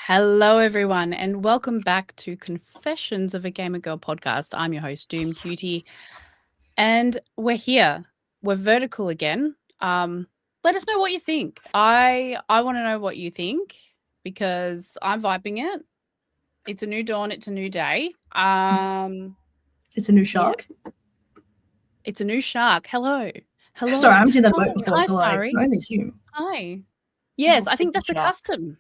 Hello, everyone, and welcome back to Confessions of a Gamer Girl podcast. I'm your host, Doom Cutie, and we're here. We're vertical again. Let us know what you think. I want to know what you think because I'm vibing it. It's a new dawn. It's a new day. It's a new shark. Yeah. It's a new shark. Hello. Sorry, I haven't seen that boat Hi. before, Hi, so I Sari. can only assume. Hi. Yes, I think that's a custom.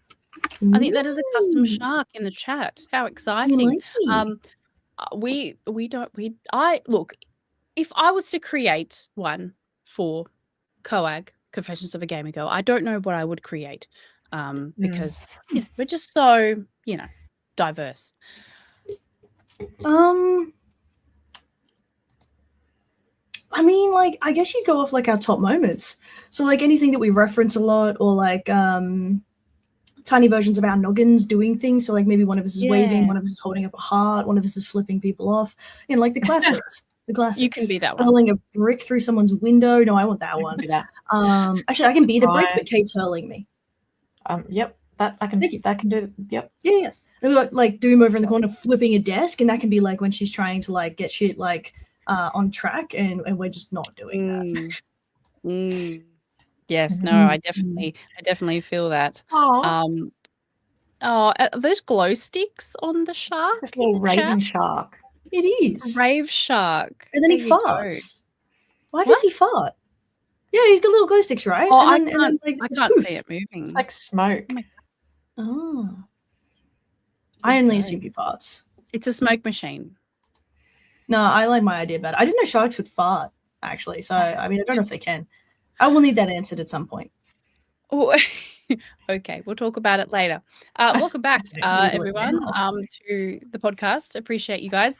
I think that is a custom shark in the chat. How exciting. Look, if I was to create one for COAG, Confessions of a Gamer Girl, I don't know what I would create. Because we're just so, diverse. I mean, like, I guess you'd go off like our top moments. So like anything that we reference a lot, or like tiny versions of our noggins doing things. So like maybe one of us is waving, one of us is holding up a heart, one of us is flipping people off. Like the classics. The classics. You can be that one. Hurling a brick through someone's window. No, I want that one. Actually, I can be the brick, but Kate's hurling me. Yep. That I can do. Yep. Yeah. Then we got like Doom over in the corner flipping a desk, and that can be like when she's trying to like get shit like on track, and we're just not doing that. Yes, no, I definitely feel that. Are those glow sticks on the shark? It's a little raving shark. It is. Rave shark. And then he farts. Why does he fart? Yeah, he's got little glow sticks, right? Oh, and then, I can't see it moving. It's like smoke. Oh. I only assume he farts. It's a smoke machine. No, I like my idea better. I didn't know sharks would fart, actually. So, I mean, I don't know if they can. I will need that answered at some point. Oh, okay, we'll talk about it later. Welcome back, everyone, to the podcast. Appreciate you guys.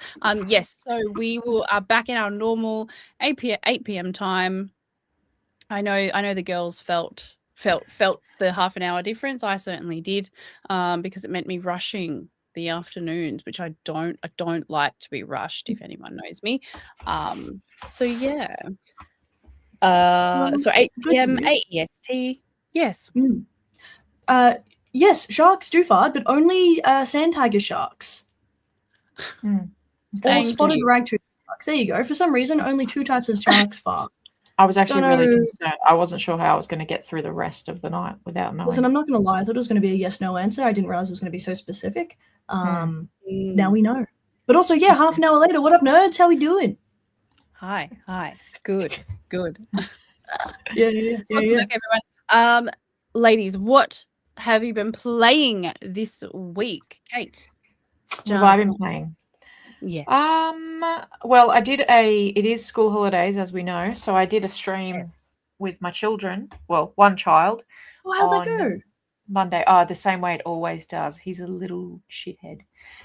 Yes, so we are back in our normal 8 p.m. time. I know the girls felt the half an hour difference. I certainly did, because it meant me rushing the afternoons, which I don't like to be rushed, if anyone knows me. So yeah. So 8 p.m. AEST. Yes. Yes, sharks do fart, but only sand tiger sharks. Or spotted ragtooth sharks. There you go. For some reason, only 2 types of sharks fart. I was actually really concerned. I wasn't sure how I was going to get through the rest of the night without knowing. Listen, I'm not going to lie. I thought it was going to be a yes/no answer. I didn't realize it was going to be so specific. Now we know. But also, yeah, half an hour later, what up, nerds? How we doing? Hi. Good. Yeah. Welcome back, everyone. Ladies, what have you been playing this week? Kate? What have I been playing? Yeah. Well, it is school holidays, as we know, so I did a stream with my children. Well, one child. Oh, how'd that go? Monday. The same way it always does. He's a little shithead.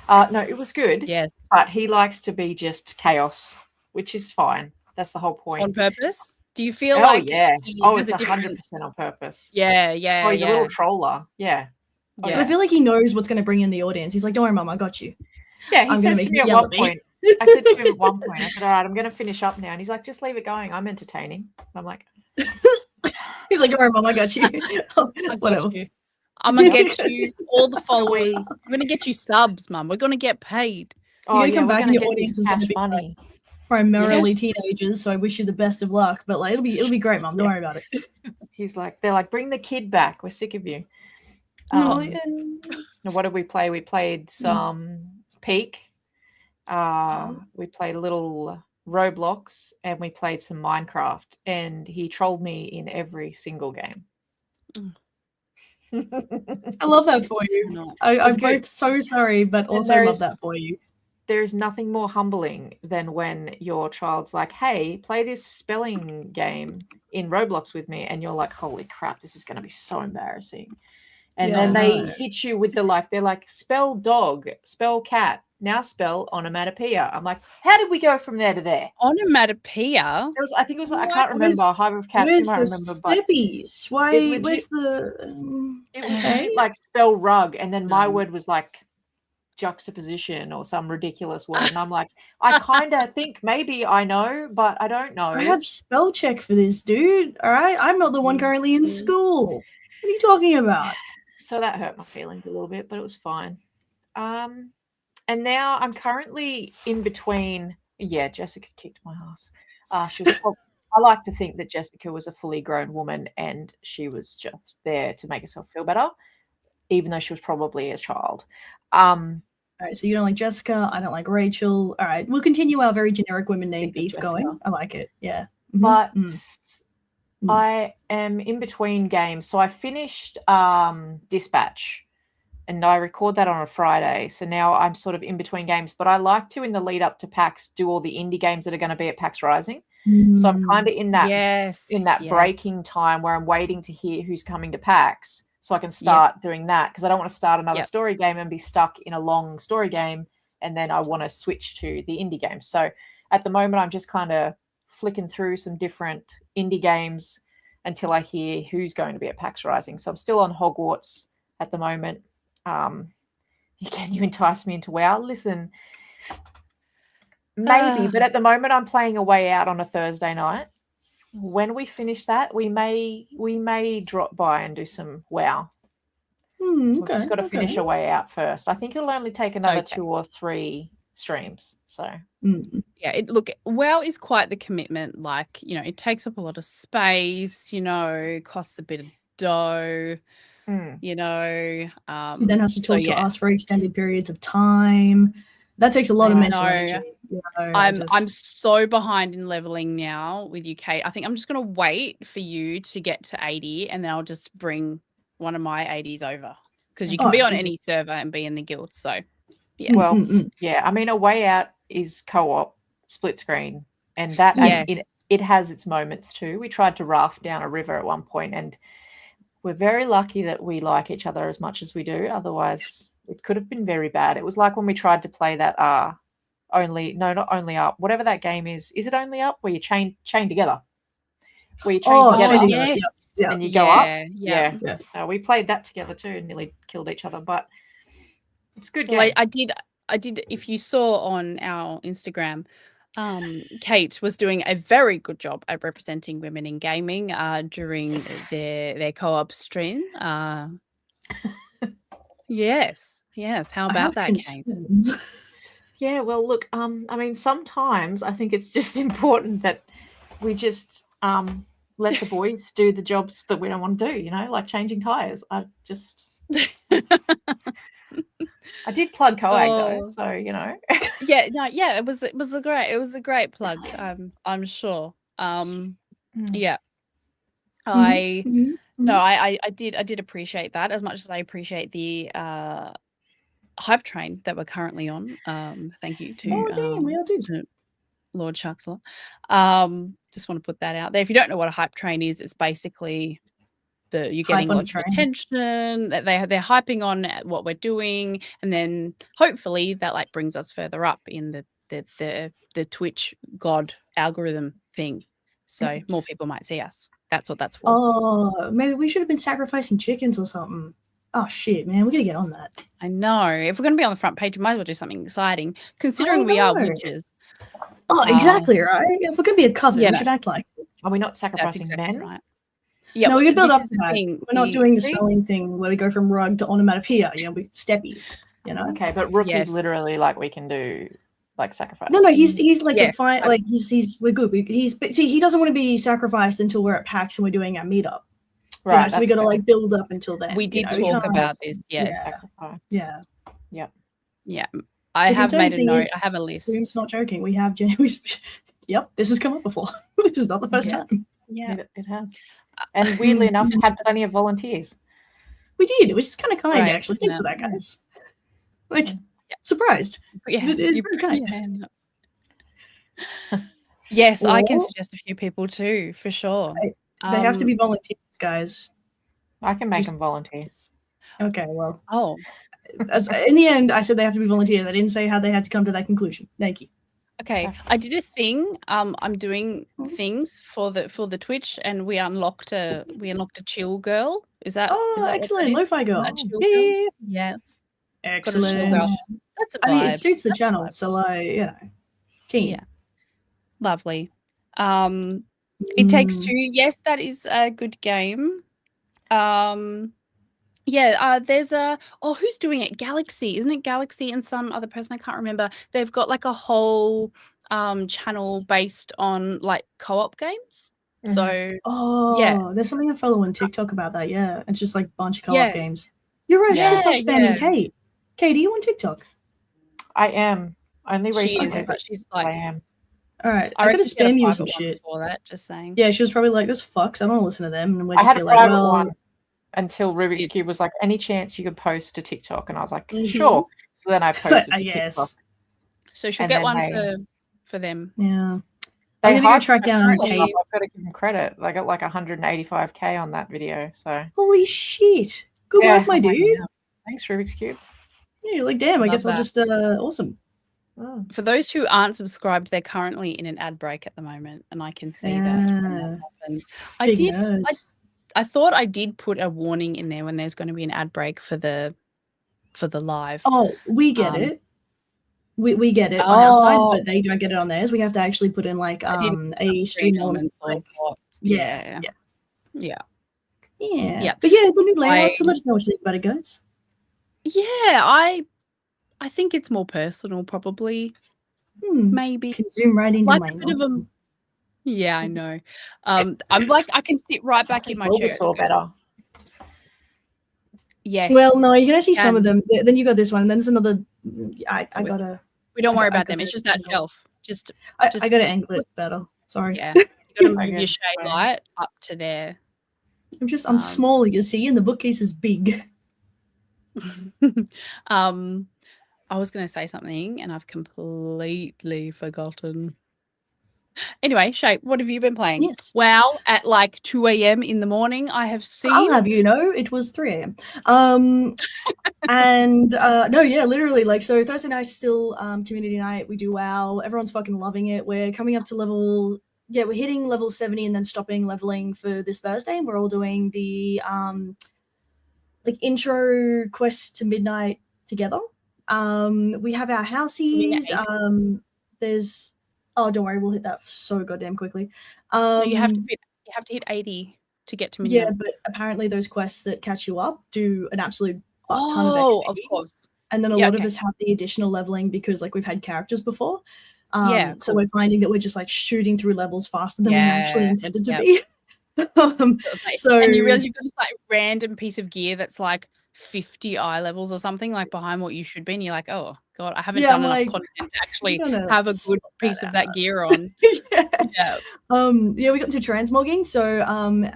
No, it was good. Yes. But he likes to be just chaos, which is fine. That's the whole point. On purpose? Do you feel like it's 100% on purpose. Yeah. Oh, he's a little troller. Yeah. But I feel like he knows what's going to bring in the audience. He's like, don't worry, Mum, I got you. Yeah, he says to me at one point, I said to him at one point, I said, all right, I'm going to finish up now. And he's like, just leave it going. I'm entertaining. I'm like. He's like, don't worry, Mum, I got you. Whatever. I'm going to get you all the followers. I'm going to get you subs, Mum. We're going to get paid. You're going to come back and your audience is going to be money. Primarily teenagers, so I wish you the best of luck. But like, it'll be great, Mum. Don't worry about it. They're like, bring the kid back. We're sick of you. What did we play? We played some Peak. We played a little Roblox, and we played some Minecraft. And he trolled me in every single game. I love that for you. I'm both so sorry, but also love that for you. There's nothing more humbling than when your child's like, hey, play this spelling game in Roblox with me. And you're like, holy crap, this is going to be so embarrassing. And then they hit you with they're like, spell dog, spell cat, now spell onomatopoeia. I'm like, how did we go from there to there? Onomatopoeia? I think it was, I can't remember. Hive of Cats, you might remember. Steppies? Why, where's the... It was like spell rug. And then my word was like, juxtaposition or some ridiculous word, and I'm like, I kind of think maybe I know, but I don't know. I have spell check for this, dude. All right, I'm not the one currently in school. What are you talking about? So that hurt my feelings a little bit, but it was fine. And now I'm currently in between. Yeah, Jessica kicked my ass. She was. I like to think that Jessica was a fully grown woman, and she was just there to make herself feel better, even though she was probably a child. All right, so you don't like Jessica. I don't like Rachel. All right, we'll continue our very generic women named beef going. I like it. Yeah. But I am in between games. So I finished Dispatch, and I record that on a Friday. So now I'm sort of in between games. But I like to, in the lead up to PAX, do all the indie games that are going to be at PAX Rising. So I'm kind of in that breaking time where I'm waiting to hear who's coming to PAX, so I can start doing that, because I don't want to start another story game and be stuck in a long story game, and then I want to switch to the indie games. So at the moment, I'm just kind of flicking through some different indie games until I hear who's going to be at PAX Rising. So I'm still on Hogwarts at the moment. Can you entice me into WoW? Listen, maybe, but at the moment I'm playing A Way Out on a Thursday night. When we finish that, we may drop by and do some WoW. We've just got to finish A Way Out first. I think it'll only take another 2 or 3 streams. So yeah, WoW is quite the commitment. Like, it takes up a lot of space. Costs a bit of dough. He then has to talk to us for extended periods of time. That takes a lot of mental energy. I'm so behind in leveling now with you, Kate. I think I'm just going to wait for you to get to 80, and then I'll just bring one of my 80s over, because you can be on any server and be in the guild. So, yeah. Well, yeah. I mean, A Way Out is co-op, split screen, and that it has its moments too. We tried to raft down a river at one point, and we're very lucky that we like each other as much as we do. Otherwise, it could have been very bad. It was like when we tried to play that not Only Up, whatever that game is. Is it Only Up, where you chain together? Where you chain together, and you go up. Yeah. We played that together too, and nearly killed each other. But it's a good game. Well, I did. If you saw on our Instagram, Kate was doing a very good job at representing women in gaming during their co-op stream. Yes. How about that, Kate? Yeah, well, look, I mean, sometimes I think it's just important that we just let the boys do the jobs that we don't want to do, like changing tires. I did plug Coag though, so it was a great plug. I'm sure. Yeah. I did appreciate that as much as I appreciate the hype train that we're currently on. Thank you to Lord Shuxler. Just want to put that out there. If you don't know what a hype train is, it's basically you're getting lots of attention. That they're hyping on what we're doing, and then hopefully that brings us further up in the Twitch God algorithm thing. So more people might see us. That's what that's for. Oh, maybe we should have been sacrificing chickens or something. Oh shit, man, we gotta get on that. I know. If we're gonna be on the front page, we might as well do something exciting, considering we are witches. Oh, exactly right. If we're gonna be a coven, we should act like it. Are we not sacrificing men? Right. Yeah, no, we can build up to that. We're not doing the spelling thing where we go from rug to onomatopoeia. We steppies. Okay, but Rook is literally we can do sacrifice. No, he's like the fine. Like we're good. But see, he doesn't want to be sacrificed until we're at PAX and we're doing our meetup. Right. So we got to build up until then. We did talk about this. Yes. Yeah. I have made a note. I have a list. It's not joking. We have. Yep, this has come up before. This is not the first time. Yeah, it has. And weirdly enough, had plenty of volunteers. We did. It was just kind of kind, actually. Thanks for that, guys. Surprised. Yeah, it is very kind. Yes, I can suggest a few people too, for sure. They have to be volunteers, guys. I can make them volunteer. Okay, well. Oh. In the end, I said they have to be volunteers. I didn't say how they had to come to that conclusion. Thank you. Okay, I did a thing. I'm doing things for the Twitch, and we unlocked a chill girl. Is that? Excellent, lo-fi girl. Yeah. Yes. Excellent. That's a vibe. I mean, it suits the channel, so keen. Yeah. Lovely. It Takes Two. Yes, that is a good game. there's who's doing it? Galaxy, isn't it? Galaxy and some other person, I can't remember. They've got like a whole channel based on like co-op games. Mhm. So there's something I follow on TikTok about that. Yeah, it's just like a bunch of co-op Yeah. games. You're right. Yeah, Just stop spamming yeah. Kate. Kate, are you on TikTok? I am only she is, recently, but she's but I like, am. All right, I I gotta reckon she had a spam you with some private one shit. before that, just saying. Yeah, she was probably like, "This fucks. I don't want to listen to them." And we're I just had a here like, private "Well, one until Rubik's Did- Cube was like, any chance you could post to TikTok? And I was like, Mhm. sure. So then I posted to yes, TikTok. So she'll And get then one for them. yeah." They I'm gonna go hyped track the down current Kate. one up. I've got to give them credit. They got like 185K on that video. So Holy shit! Good yeah, work, my I'm like, dude. yeah. Thanks, Rubik's Cube. Yeah, you're like, damn. I Love guess I'll that. just awesome. Mm. For those who aren't subscribed, they're currently in an ad break at the moment, and I can see that when that happens. Big nerds. I thought I did put a warning in there when there's going to be an ad break for the live. Oh, we get it. We get it on our side, but they don't get it on theirs. We have to actually put in like a stream element. Like, Yeah. Yeah. But yeah, the new layout. So let us know what you think about it, guys. Yeah, I think it's more personal, probably. Maybe Can zoom right into like my a bit of a. Yeah, I know. I'm like, I can sit right back in my chair. Bulbasaur better. Yes. Well, no, you can actually see some of them. Then you got this one, and then there's another. I gotta. We don't worry about them. It's just that shelf. I gotta angle it better. Sorry. Yeah, you gotta move your shade light up to there. I'm small. You see, and the bookcase is big. I was going to say something and I've completely forgotten. Anyway, Shay, what have you been playing? Yes. Wow, at like 2 a.m. in the morning, I have seen. I'll have you know, it was 3 a.m. And no, yeah, literally, like, so Thursday night is still community night. We do WoW. Everyone's fucking loving it. We're coming up to we're hitting level 70 and then stopping leveling for this Thursday. And we're all doing the like intro quest to midnight together. We have our houseies. There's don't worry, we'll hit that so goddamn quickly. No, you have to hit 80 to get to midnight. Yeah, but apparently those quests that catch you up do an absolute butt ton of XP. Oh, of course. And then a lot of us have the additional leveling because like we've had characters before. Cool. So we're finding that we're just like shooting through levels faster than we actually intended to be. And you realize you've got this like random piece of gear that's like 50 eye levels or something like behind what you should be, and you're like, oh god, I haven't done enough content to actually have a good piece of that gear on. We got into transmogging, so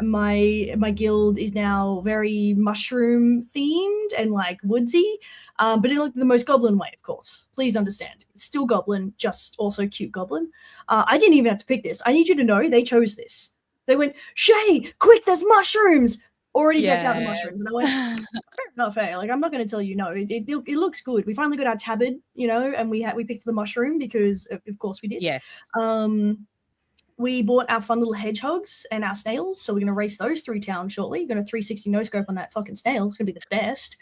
my guild is now very mushroom themed and like woodsy, but in like the most goblin way, of course. Please understand, it's still goblin, just also cute goblin. I didn't even have to pick this. I need you to know they chose this. They went, Shay, quick, there's mushrooms. Already decked out the mushrooms, and I went, fair enough, hey. Like, I'm not going to tell you no. It looks good. We finally got our tabard, and we picked the mushroom because of course we did. Yes. We bought our fun little hedgehogs and our snails, so we're going to race those through town shortly. We're going to 360 no scope on that fucking snail. It's going to be the best.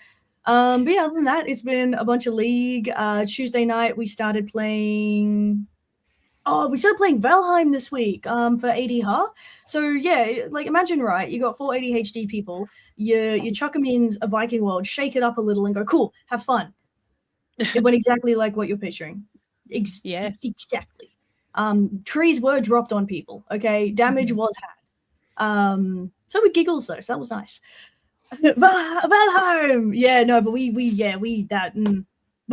But yeah, other than that, it's been a bunch of League. Tuesday night we started playing. We started playing Valheim this week for AD, So yeah, like imagine, right, you got 4 ADHD people, you chuck them in a Viking world, shake it up a little and go, cool, have fun. It went exactly like what you're picturing. Exactly. Trees were dropped on people, okay? Damage was had. So with giggles though, so that was nice. Valheim! Yeah, no, but we're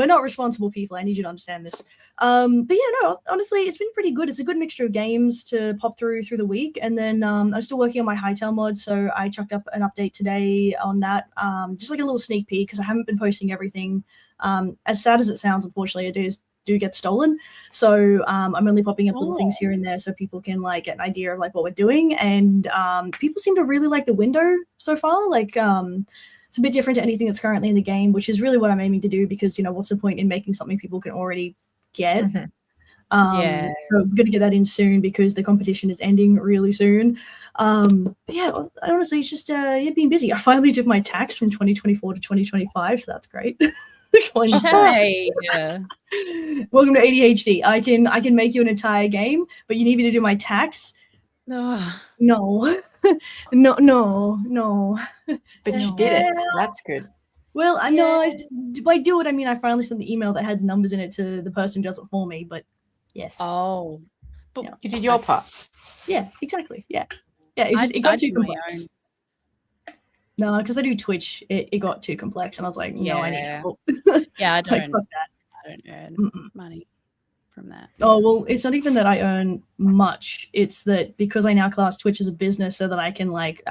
not responsible people. I need you to understand this. But yeah, no, honestly, it's been pretty good. It's a good mixture of games to pop through the week. And then I'm still working on my Hightail mod, so I chucked up an update today on that. Just like a little sneak peek, because I haven't been posting everything. As sad as it sounds, unfortunately, it do get stolen. So I'm only popping up little things here and there so people can like get an idea of like what we're doing. And people seem to really like the window so far. Like it's a bit different to anything that's currently in the game, which is really what I'm aiming to do because, what's the point in making something people can already get? So I'm going to get that in soon because the competition is ending really soon. But yeah, honestly, it's just being busy. I finally did my tax from 2024 to 2025, so that's great. Hey. Welcome to ADHD. I can make you an entire game, but you need me to do my tax? No. No. But you No. did it, so that's good. Well, I know. By do it, I mean I finally sent the email that had numbers in it to the person who does it for me. But yes. Oh, but Yeah. You did your part. Yeah, exactly. Yeah. It got too do my complex. No, because I do Twitch, it got too complex, and I was like, no, I need help. Yeah, I don't. Like, fuck that. I don't earn money from that. Oh well, it's not even that I earn much. It's that because I now class Twitch as a business, so that I can like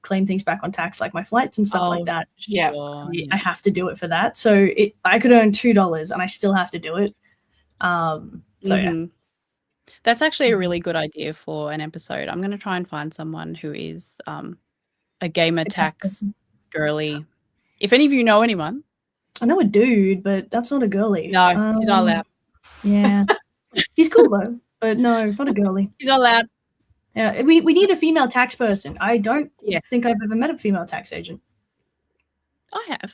claim things back on tax, like my flights and stuff like that. Yeah. Sure. I have to do it for that. So I could earn $2, and I still have to do it. Yeah. That's actually a really good idea for an episode. I'm going to try and find someone who is a gamer tax girly. If any of you know anyone. I know a dude, but that's not a girly. No, he's not allowed. Yeah. He's cool though, but no, not a girly. He's not allowed. Yeah, we need a female tax person. I don't think I've ever met a female tax agent. I have,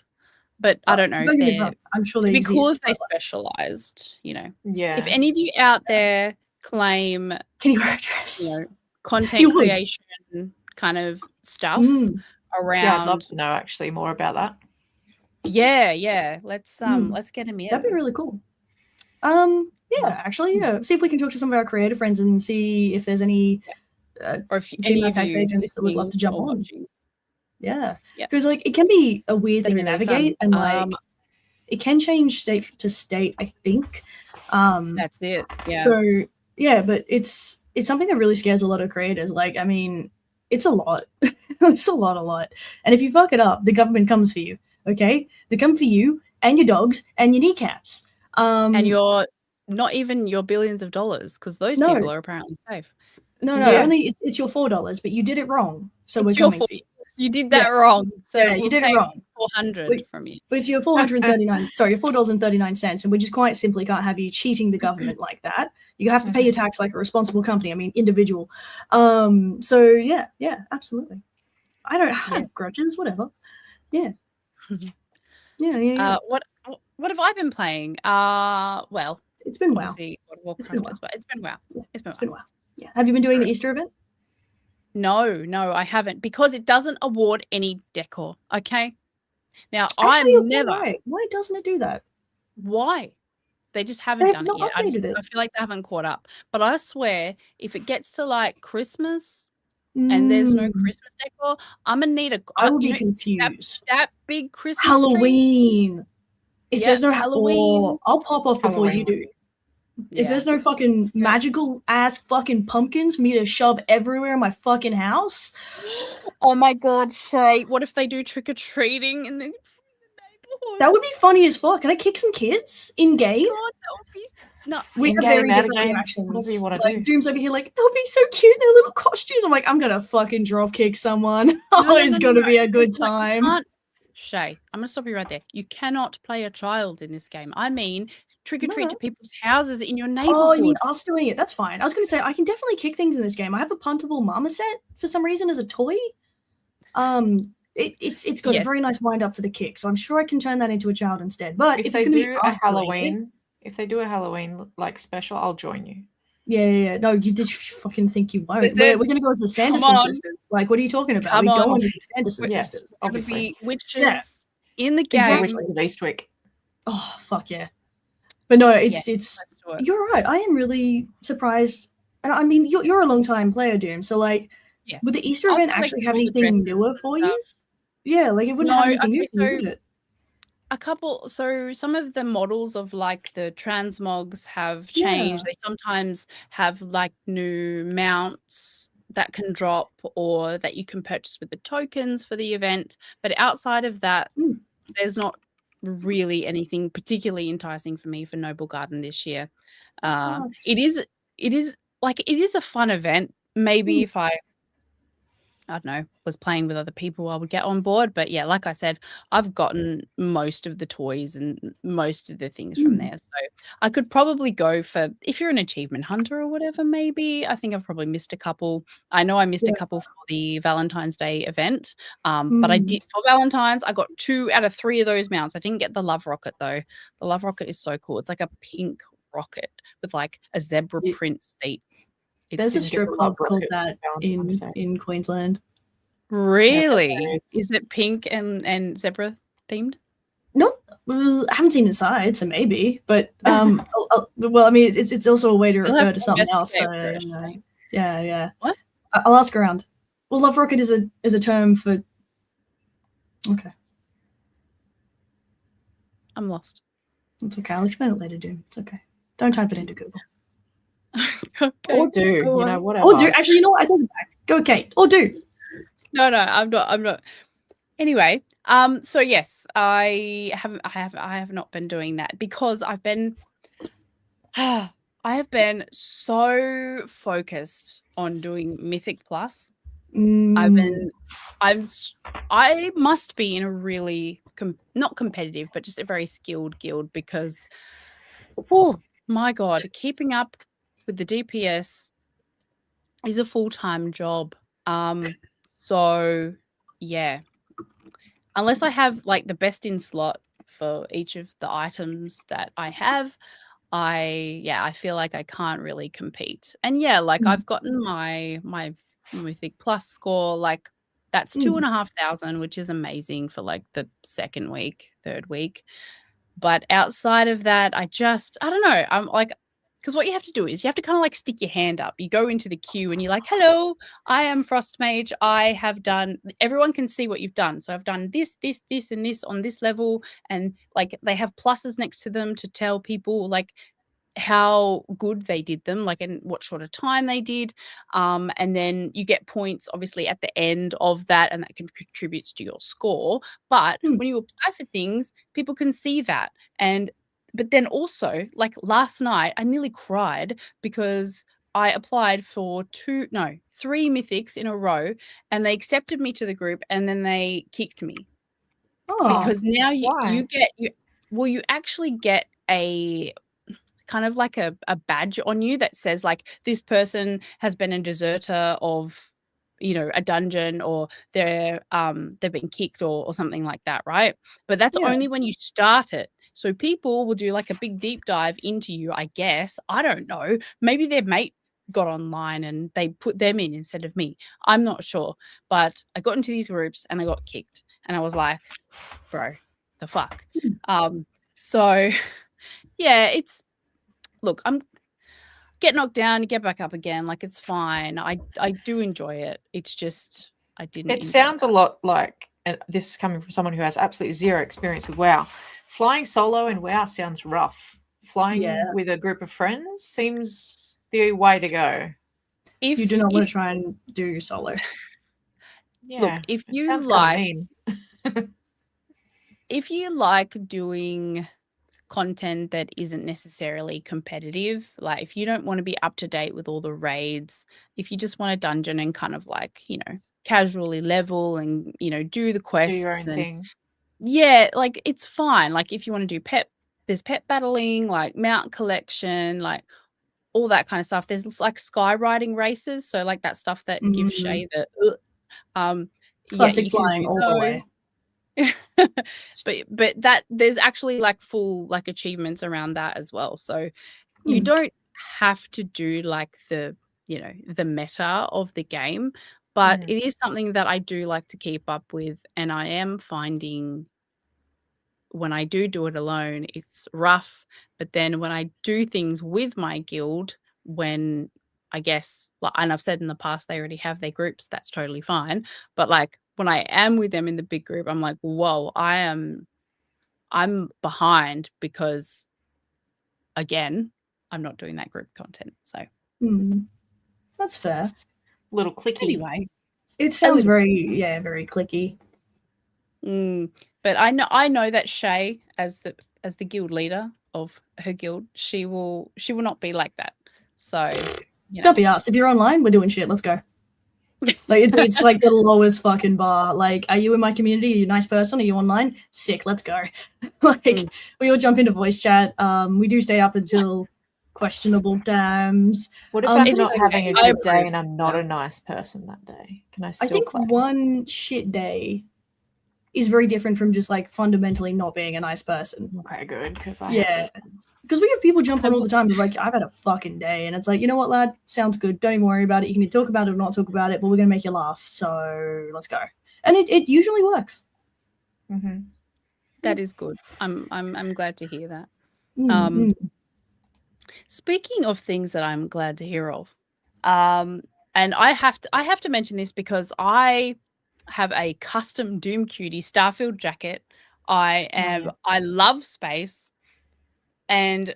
but I don't know if they're. I'm sure they'd be cool if they specialized. You know. Yeah. If any of you out there claim, can you wear a dress? You know, content creation kind of stuff around. Yeah, I'd love to know actually more about that. Yeah. Let's get him in. That'd be really cool. Actually, see if we can talk to some of our creative friends and see if there's any or if female tax agents that would love to jump on. Watching. Yeah, because like it can be a weird thing to really navigate, and like it can change state to state. I think. That's it. Yeah. So yeah, but it's something that really scares a lot of creators. Like, I mean, it's a lot. It's a lot. And if you fuck it up, the government comes for you. Okay, they come for you and your dogs and your kneecaps. And your not even your billions of dollars, because those people are apparently safe. No, only it's your $4, but you did it wrong. So we're coming for you. You did that wrong. So you did it wrong. 400 from you. But it's your $4.39, and we just quite simply can't have you cheating the government like that. You have to pay your tax like a responsible company. I mean, individual. So yeah, absolutely. I don't have grudges. Whatever. Yeah. Yeah. What have I been playing? Well, it's been WoW. It's been WoW. Yeah. It's been WoW. Yeah. Have you been doing the Easter event? No, I haven't, because it doesn't award any decor. Okay. Now Actually, I'm never. Why doesn't it do that? Why? They just haven't done it yet. I feel it. like they haven't caught up. But I swear, if it gets to like Christmas and there's no Christmas decor, I'm gonna need I will be confused. That big Christmas Halloween. Tree? If there's no Halloween, I'll pop off before you do. If there's no fucking magical ass fucking pumpkins for me to shove everywhere in my fucking house. Oh my god, Shay. What if they do trick-or-treating in the neighborhood? That would be funny as fuck. Can I kick some kids in game? God, that would be we have very different reactions. Whatever you want to do. Doom's over here like, they'll be so cute in their little costumes. I'm like, I'm gonna fucking drop kick someone. It's gonna be a good time. Shay, I'm gonna stop you right there. You cannot play a child in this game. I mean, trick or treat to people's houses in your neighborhood. Oh, you mean us doing it? That's fine. I was going to say I can definitely kick things in this game. I have a puntable marmoset for some reason as a toy. It's got a very nice wind up for the kick, so I'm sure I can turn that into a child instead. But if they do a Halloween, if they do a Halloween like special, I'll join you. Yeah. No, you fucking think you won't? We're going to go as the Sanderson sisters. Like, what are you talking about? We're going as the Sanderson sisters. Obviously, witches in the game. Exactly. Eastwick. Oh fuck yeah! But no, it's you're right. I am really surprised, and I mean you're a long time player, Doom. So like, would the Easter event actually have anything newer for you? Yeah, like it wouldn't have anything new for you, would it? A couple. So some of the models of like the transmogs have changed. They sometimes have like new mounts that can drop or that you can purchase with the tokens for the event. But outside of that, there's not really anything particularly enticing for me for Noble Garden this year. It is a fun event. Maybe if I don't know, was playing with other people, I would get on board. But yeah, like I said, I've gotten most of the toys and most of the things from there. So I could probably go for, if you're an achievement hunter or whatever, maybe. I think I've probably missed a couple. I know I missed a couple for the Valentine's Day event. But I did for Valentine's, I got 2 out of 3 of those mounts. I didn't get the Love Rocket though. The Love Rocket is so cool. It's like a pink rocket with like a zebra print seat. There's a Didn't strip get the club love called rocket that found on in Queensland. Really? there Is it pink and zebra themed? Not, well, I haven't seen inside, so maybe. But well, I mean, it's also a way to We'll refer have to to something else. So investigate first. yeah. What? I'll ask around. Well, love rocket is a term for. Okay, I'm lost. it's okay. I'll explain it later, Doom. It's okay. Don't type it into Google. Okay. Or do, Go you know, on. whatever. Or do. Actually, you know what? I take it back. Go, Kate. Or do. No, I'm not. Anyway, so yes, I have not been doing that because I've been I have been so focused on doing Mythic Plus. I must be in a really not competitive, but just a very skilled guild because, oh my God, keeping up with the DPS is a full-time job. So yeah, unless I have like the best in slot for each of the items that I have, I feel like I can't really compete. And yeah, like I've gotten my Mythic Plus score, like that's 2,500, which is amazing for like the second week, third week. But outside of that, I don't know. I'm like, because what you have to do is you have to kind of like stick your hand up. You go into the queue and you're like, hello, I am Frost Mage. I have done, everyone can see what you've done. So I've done this, and this on this level. And like they have pluses next to them to tell people like how good they did them, like and what sort of time they did. And then you get points obviously at the end of that, and that contributes to your score. But when you apply for things, people can see that. But then also, like last night, I nearly cried because I applied for 3 mythics in a row, and they accepted me to the group, and then they kicked me. Because now you actually get a kind of like a badge on you that says like this person has been a deserter of, you know, a dungeon, or they've been kicked or something like that, right? But that's only when you start it. So people will do like a big deep dive into you, I guess. I don't know. Maybe their mate got online and they put them in instead of me. I'm not sure. But I got into these groups and I got kicked. And I was like, bro, the fuck? So yeah, look, I'm get knocked down, you get back up again. Like it's fine. I do enjoy it. It's just I didn't. It sounds a lot like, and this is coming from someone who has absolutely zero experience with WoW. Flying solo in WoW sounds rough. Flying with a group of friends seems the way to go. If you do not want to try and do solo. Yeah, look, if you like doing content that isn't necessarily competitive, like if you don't want to be up to date with all the raids, if you just want a dungeon and kind of like, you know, casually level and, you know, do the quests, do your own thing. Yeah, like it's fine. Like if you want to do there's pet battling, like mount collection, like all that kind of stuff. There's like skywriting races, so like that stuff that gives Shay the classic flying all the way. but that there's actually like full like achievements around that as well. So you don't have to do like the, you know, the meta of the game, but it is something that I do like to keep up with. And I am finding when I do it alone, it's rough. But then when I do things with my guild, when I guess, and I've said in the past, they already have their groups, that's totally fine. But like when I am with them in the big group, I'm like, whoa, I'm behind because again, I'm not doing that group content. So that's fair. A little clicky. Anyway, it sounds very clicky. But I know that Shay, as the guild leader of her guild, she will not be like that. So you know. Don't be asked. If you're online, we're doing shit. Let's go. Like it's like the lowest fucking bar. Like, are you in my community? Are you a nice person? Are you online? Sick. Let's go. Like we all jump into voice chat. We do stay up until questionable times. What if I'm not having a good day and I'm not a nice person that day? Can I still play? One shit day is very different from just like fundamentally not being a nice person. Okay, good, because we have people jump on all the time. They're like, I've had a fucking day, and it's like, you know what, lad, sounds good. Don't even worry about it. You can either talk about it or not talk about it, but we're gonna make you laugh. So let's go. And it usually works. Mm-hmm. That is good. I'm glad to hear that. Speaking of things that I'm glad to hear of, and I have to mention this because I have a custom Doom Cutie Starfield jacket. I love space, and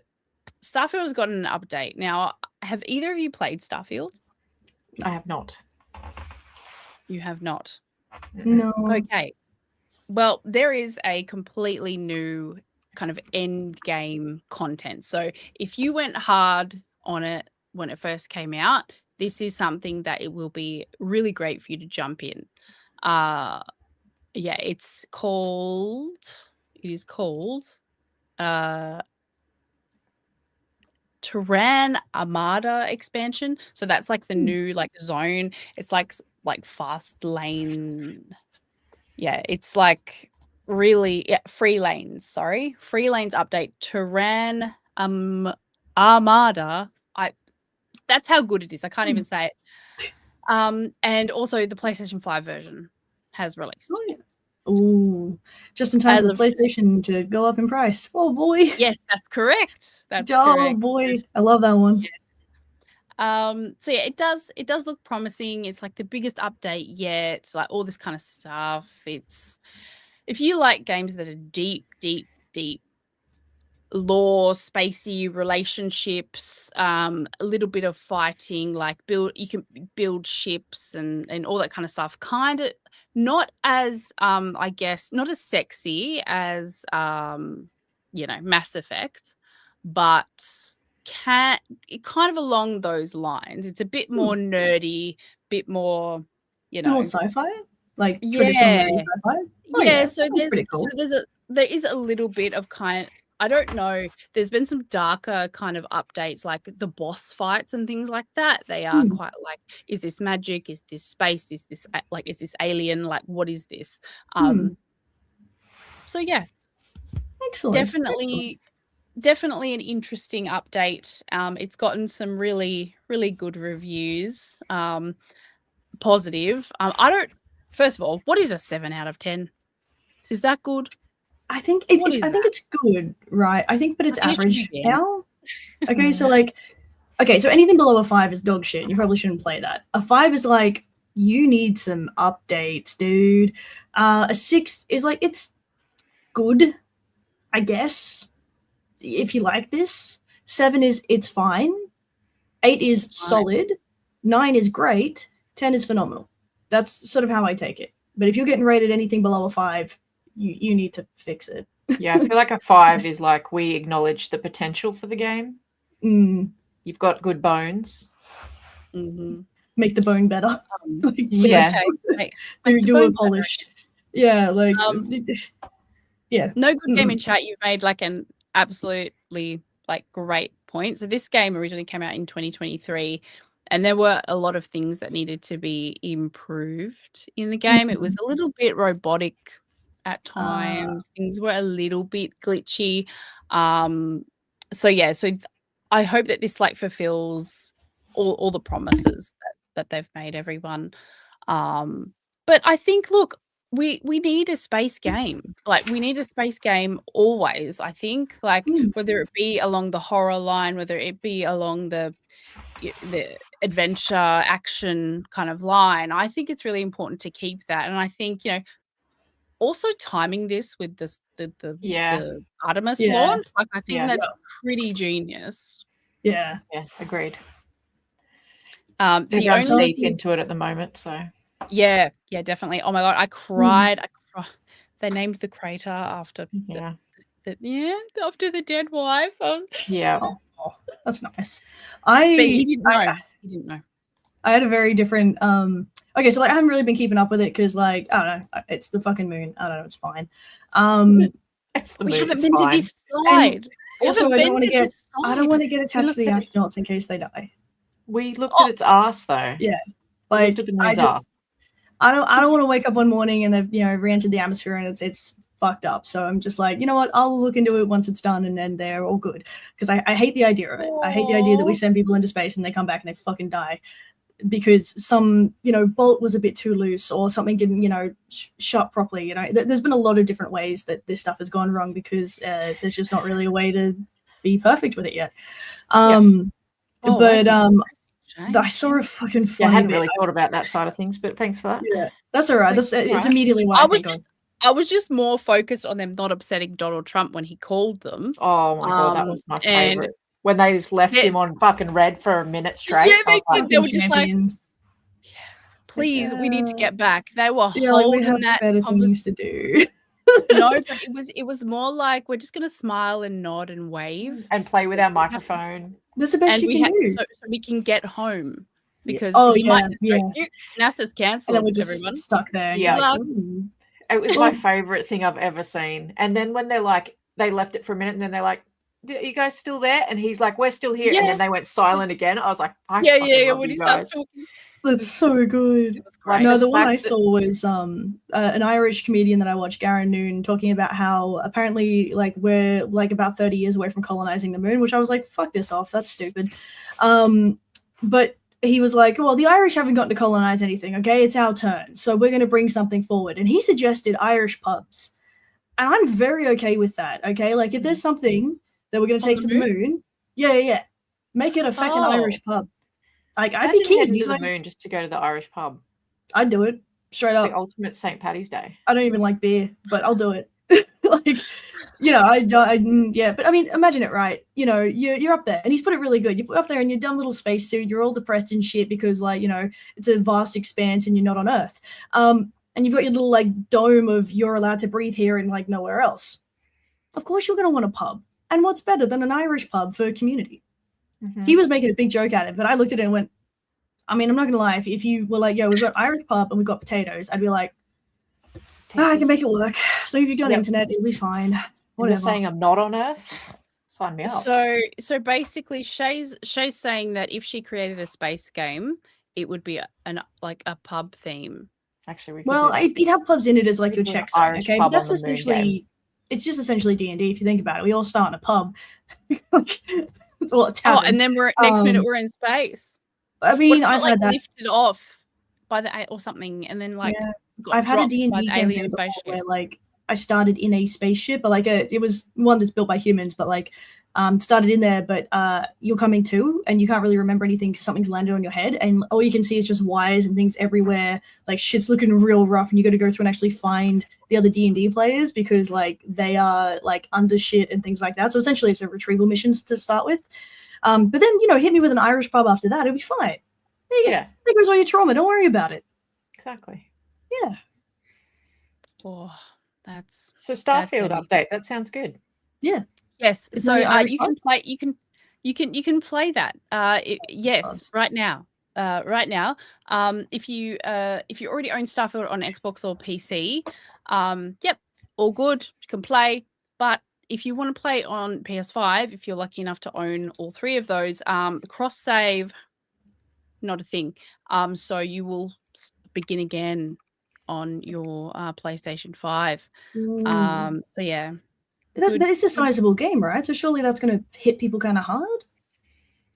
Starfield has gotten an update. Now, have either of you played Starfield? I have not. You have not? No. Okay. Well, there is a completely new kind of end game content. So if you went hard on it when it first came out, this is something that it will be really great for you to jump in. Yeah, it is called Terran Armada expansion. So that's like the new like zone. It's like fast lane. Yeah, it's like really free lanes. Sorry, free lanes update. Terran Armada. That's how good it is. I can't even say it. And also the PlayStation 5 version has released. Ooh, just in time for the PlayStation to go up in price. Oh boy. Yes, that's correct. That's correct. Boy, I love that one. Yeah. So yeah, it does look promising. It's like the biggest update yet. It's like all this kind of stuff. It's if you like games that are deep lore, spacey relationships, a little bit of fighting, like you can build ships and all that kind of stuff. Kind of not as I guess not as sexy as Mass Effect, but kind of along those lines. It's a bit more nerdy, bit more more sci-fi, like traditional sci-fi. So pretty cool. There is a little bit of kind. I don't know. There's been some darker kind of updates, like the boss fights and things like that. They are quite like, is this magic? Is this space? Is this is this alien? Like, what is this? So yeah, excellent. Definitely an interesting update. It's gotten some really good reviews. Positive. First of all, what is a 7 out of 10? Is that good? I think it's good, right? But it's average now. Okay, so so anything below a 5 is dog shit. You probably shouldn't play that. A 5 is like, you need some updates, dude. A 6 is like, it's good, I guess, if you like this. 7 is it's fine. 8 is solid. 9 is great. 10 is phenomenal. That's sort of how I take it. But if you're getting rated anything below a 5, you need to fix it. Yeah, I feel like a 5 is like, we acknowledge the potential for the game. You've got good bones. Make the bone better. Do a polish. Yeah, like No good game in chat. You've made like an absolutely like great point. So this game originally came out in 2023. And there were a lot of things that needed to be improved in the game. It was a little bit robotic at times. Things were a little bit glitchy. So I hope that this like fulfills all the promises that they've made everyone. But I think, look, we need a space game. Like, we need a space game always, I think. Like, whether it be along the horror line, whether it be along the adventure action kind of line, I think it's really important to keep that. And I think, also timing this with the Artemis launch, like, I think that's pretty genius. Yeah, agreed. The only deep into it at the moment, so yeah, definitely. Oh my god, I cried. They named the crater after after the dead wife. That's nice. But he didn't know. He didn't know. I had a very different okay, so like, I haven't really been keeping up with it because, like, I don't know, it's the fucking moon. I don't know, it's fine. It's the we moon, haven't it's been fine. to this side. Also, I don't want to get attached to the astronauts in case they die. We looked at its ass though. Yeah, like, I don't want to wake up one morning and they've re-entered the atmosphere and it's fucked up. So I'm just like, you know what? I'll look into it once it's done and then they're all good. Because I hate the idea of it. I hate the idea that we send people into space and they come back and they fucking die because some bolt was a bit too loose or something didn't shut properly. There's been a lot of different ways that this stuff has gone wrong because there's just not really a way to be perfect with it yet. I saw a fucking funny I hadn't really thought about that side of things, but thanks for that. Yeah, that's all right. It's immediately what I was just more focused on them not upsetting Donald Trump when he called them. Oh my god, that was my favorite. When they just left him on fucking red for a minute straight. Yeah, they were just like, please, we need to get back. They were holding we have that better things to do. No, but it was more like we're just gonna smile and nod and wave and play with our microphone. That's the best you can do, so we can get home because might just go, NASA's cancelled. And then we're just stuck there. Yeah, it was my favorite thing I've ever seen. And then when they're like, they left it for a minute, and then they're like, "Are you guys still there?" And he's like, "We're still here." And then they went silent again. I was like, When he starts talking. That's so good. No, the one I saw was an Irish comedian that I watched, Garen Noon, talking about how apparently we're about 30 years away from colonizing the moon, which I was like, fuck this off, that's stupid. But he was like, well, the Irish haven't gotten to colonize anything, okay? It's our turn. So we're going to bring something forward. And he suggested Irish pubs. And I'm very okay with that, okay? If there's something that we're going to take to the moon, make it a fucking Irish pub. I'd be keen. He's to the moon just to go to the Irish pub. I'd do it straight up. The ultimate St. Paddy's Day. I don't even like beer, but I'll do it. But I mean, imagine it, right? You're up there, and he's put it really good. You're up there in your dumb little spacesuit. You're all depressed and shit because, it's a vast expanse and you're not on Earth. And you've got your little dome of you're allowed to breathe here and nowhere else. Of course, you're going to want a pub, and what's better than an Irish pub for a community? Mm-hmm. He was making a big joke at it, but I looked at it and went, I mean, I'm not going to lie. If you were like, yo, we've got Irish pub and we've got potatoes, I'd be like, I can make it work. So if you've got internet, it'll be fine. Whatever. You're saying I'm not on Earth? Sign me up. So basically, Shay's saying that if she created a space game, it would be a pub theme. Actually, you'd have pubs in it as your check zone, okay? But that's essentially, it's just essentially D&D if you think about it. We all start in a pub. It's all a tavern. And then next minute we're in space. I mean, I've had that lifted off by the or something, and then I've had a D&D alien spaceship where I started in a spaceship, but it was one that's built by humans, but started in there, but you're coming to, and you can't really remember anything because something's landed on your head, and all you can see is just wires and things everywhere. Shit's looking real rough, and you got to go through and actually find the other D&D players because they are under shit and things like that. So essentially, it's a retrieval missions to start with. But then hit me with an Irish pub after that, it'll be fine. There goes all your trauma. Don't worry about it. Exactly. Yeah. Oh, that's so Starfield update. That sounds good. Yeah. Yes. So you can play. You can play that. Yes, right now. If you already own Starfield on Xbox or PC, all good. You can play. But if you want to play on PS5, if you're lucky enough to own all three of those, cross save, not a thing. So you will begin again on your PlayStation 5. So yeah. That is a sizable game, right? So surely that's going to hit people kind of hard?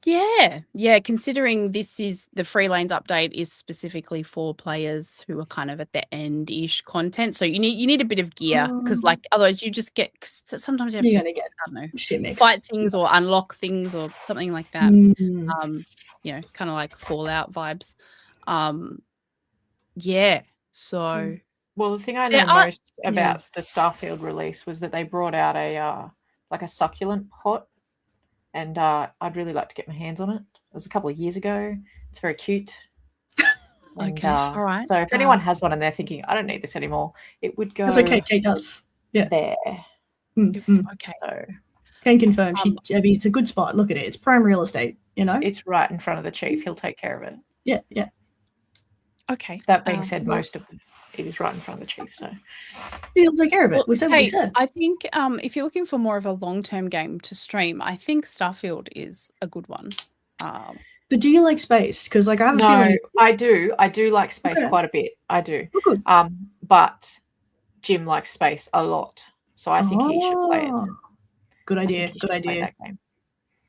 Yeah. Considering this is the Free Lanes update is specifically for players who are kind of at the end-ish content. So you need a bit of gear because otherwise you just get sometimes you have to get, I don't know, shit mixed. Fight things or unlock things or something like that. Kind of like Fallout vibes. So. Well, the thing I know most about the Starfield release was that they brought out a succulent pot, and I'd really like to get my hands on it. It was a couple of years ago. It's very cute. Okay, all right. So if anyone has one and they're thinking, I don't need this anymore, it would go. That's okay. Kate does. Yeah. There. Mm-hmm. Okay. So can confirm. It's a good spot. Look at it. It's prime real estate. It's right in front of the chief. He'll take care of it. Yeah. Okay. That being said, most of it is right in front of the chief, so he'll take care of it. We said what we said. I think if you're looking for more of a long-term game to stream, I think Starfield is a good one. But do you like space? Because like I have a No, feeling. I do. I do like space Okay. quite a bit. I do. Oh, good. But Jim likes space a lot, so I think he should play it. Oh, good I think idea. he Good should play idea. that game.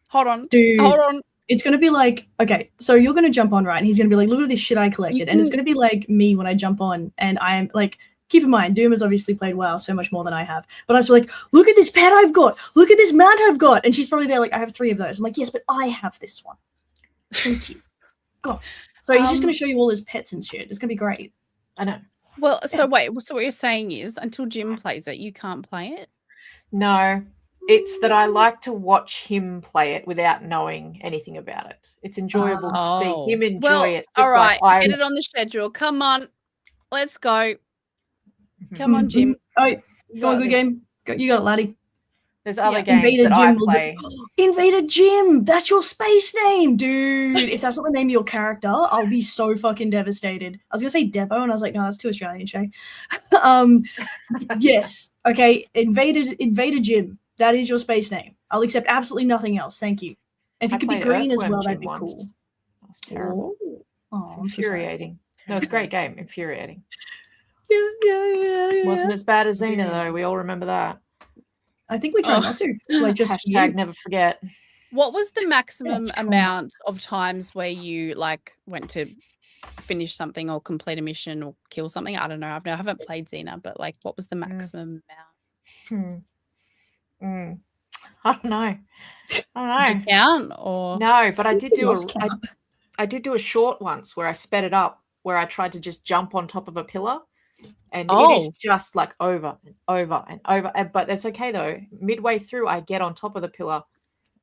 Hold on. Dude, Hold on. it's gonna be like, okay, so you're gonna jump on, right? And he's gonna be like, look at this shit I collected. And it's gonna be like me when I jump on, and I'm like, keep in mind, Doom has obviously played WoW so much more than I have. But I'm still like, look at this pet I've got. Look at this mount I've got. And she's probably there like, I have 3 of those. I'm like, yes, but I have this one. Thank you. God. So he's just gonna show you all his pets and shit. It's gonna be great. I know. Well, so wait. So what you're saying is, until Jim plays it, you can't play it. No, it's that I like to watch him play it without knowing anything about it. It's enjoyable to see him enjoy it. All right, get it on the schedule. Come on, let's go. Come on, Jim. Oh, go on, good game. You got it, laddie. There's other games that I play. Invader Jim, that's your space name, dude. If that's not the name of your character, I'll be so fucking devastated. I was gonna say Devo, and I was like, no, that's too Australian, Shay. Yes, okay, Invader Jim. That is your space name. I'll accept absolutely nothing else. Thank you. If it could be green as well, that'd be cool. That was terrible. Oh, infuriating. No, it's a great game. Infuriating. Yeah. Wasn't as bad as Xena though. We all remember that. I think we tried not to. Like just hashtag never forget. What was the maximum amount of times where you like went to finish something or complete a mission or kill something? I don't know. I haven't played Xena, but like, what was the maximum amount? I don't know. Did you count or no? But I did do I did do a short once where I sped it up, where I tried to just jump on top of a pillar. And it is just like over and over and over. But that's okay though. Midway through, I get on top of the pillar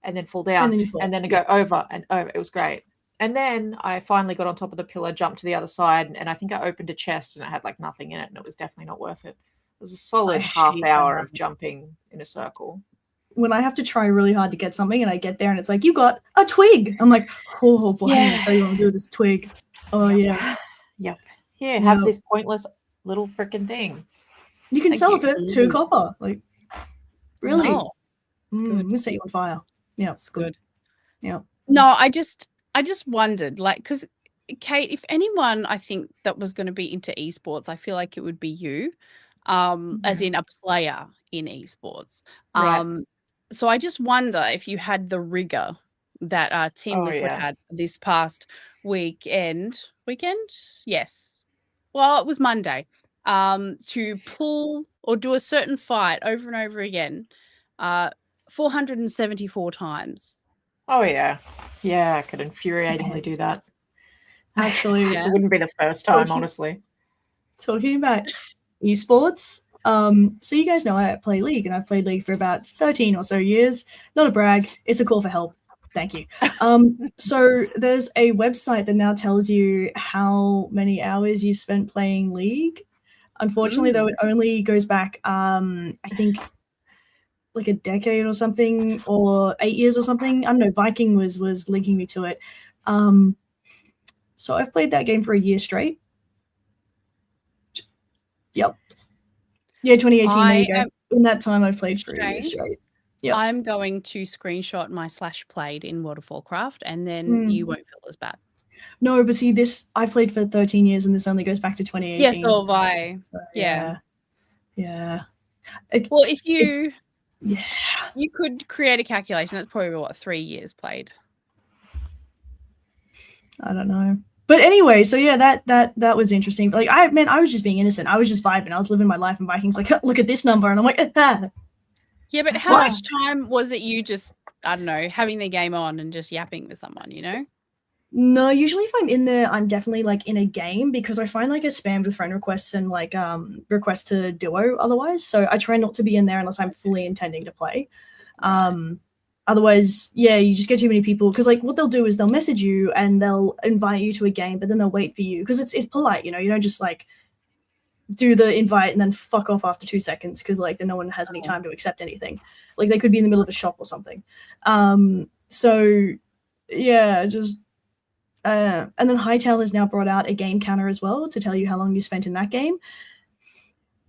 and then fall down. And then I go over and over. It was great. And then I finally got on top of the pillar, jumped to the other side, and I think I opened a chest and it had like nothing in it, and it was definitely not worth it. It was a solid half hour of jumping in a circle. When I have to try really hard to get something and I get there and it's like, you got a twig. I'm like, oh boy, I'm gonna tell you what I'm doing with this twig. Oh yeah. Yep. Here, have this pointless little freaking thing. You can sell it for 2 copper. Like, really? No. I'm gonna set you on fire. Yeah, it's good. Yeah. No, I just wondered, like, because Kate, if anyone I think that was going to be into esports, I feel like it would be you, as in a player in esports. Right. So I just wonder if you had the rigor that Team Liquid had this past weekend. Yes. Well, it was Monday. To pull or do a certain fight over and over again, 474 times. Oh yeah, I could infuriatingly do that. Actually, it wouldn't be the first time, honestly. Talking about esports, so you guys know I play League, and I've played League for about 13 or so years. Not a brag; it's a call for help. Thank you. So there's a website that now tells you how many hours you've spent playing League. Unfortunately, though, it only goes back, I think, like a decade or something, or 8 years or something. I don't know. Viking was linking me to it. So I've played that game for a year straight. Yeah, 2018. There you go. In that time, I've played for a year straight. Yep. I'm going to screenshot my /played in World of Warcraft, and then you won't feel as bad. No, but see, this I played for 13 years, and this only goes back to 2018. Yes, so have I. So, yeah. Well, if you you could create a calculation, that's probably what 3 years played. I don't know. But anyway, so yeah, that was interesting. Like I was just being innocent. I was just vibing. I was living my life, and Vikings like, look at this number, and I'm like, Yeah, but how much time was it you just, I don't know, having the game on and just yapping with someone, you know? No, usually if I'm in there, I'm definitely like in a game, because I find like I spammed with friend requests and like requests to duo otherwise. So I try not to be in there unless I'm fully intending to play. Otherwise, you just get too many people, because like what they'll do is they'll message you and they'll invite you to a game, but then they'll wait for you, because it's polite, you know, you don't just like do the invite and then fuck off after 2 seconds, because like then no one has any time to accept anything. Like they could be in the middle of a shop or something. So yeah, just and then Hytale has now brought out a game counter as well to tell you how long you spent in that game.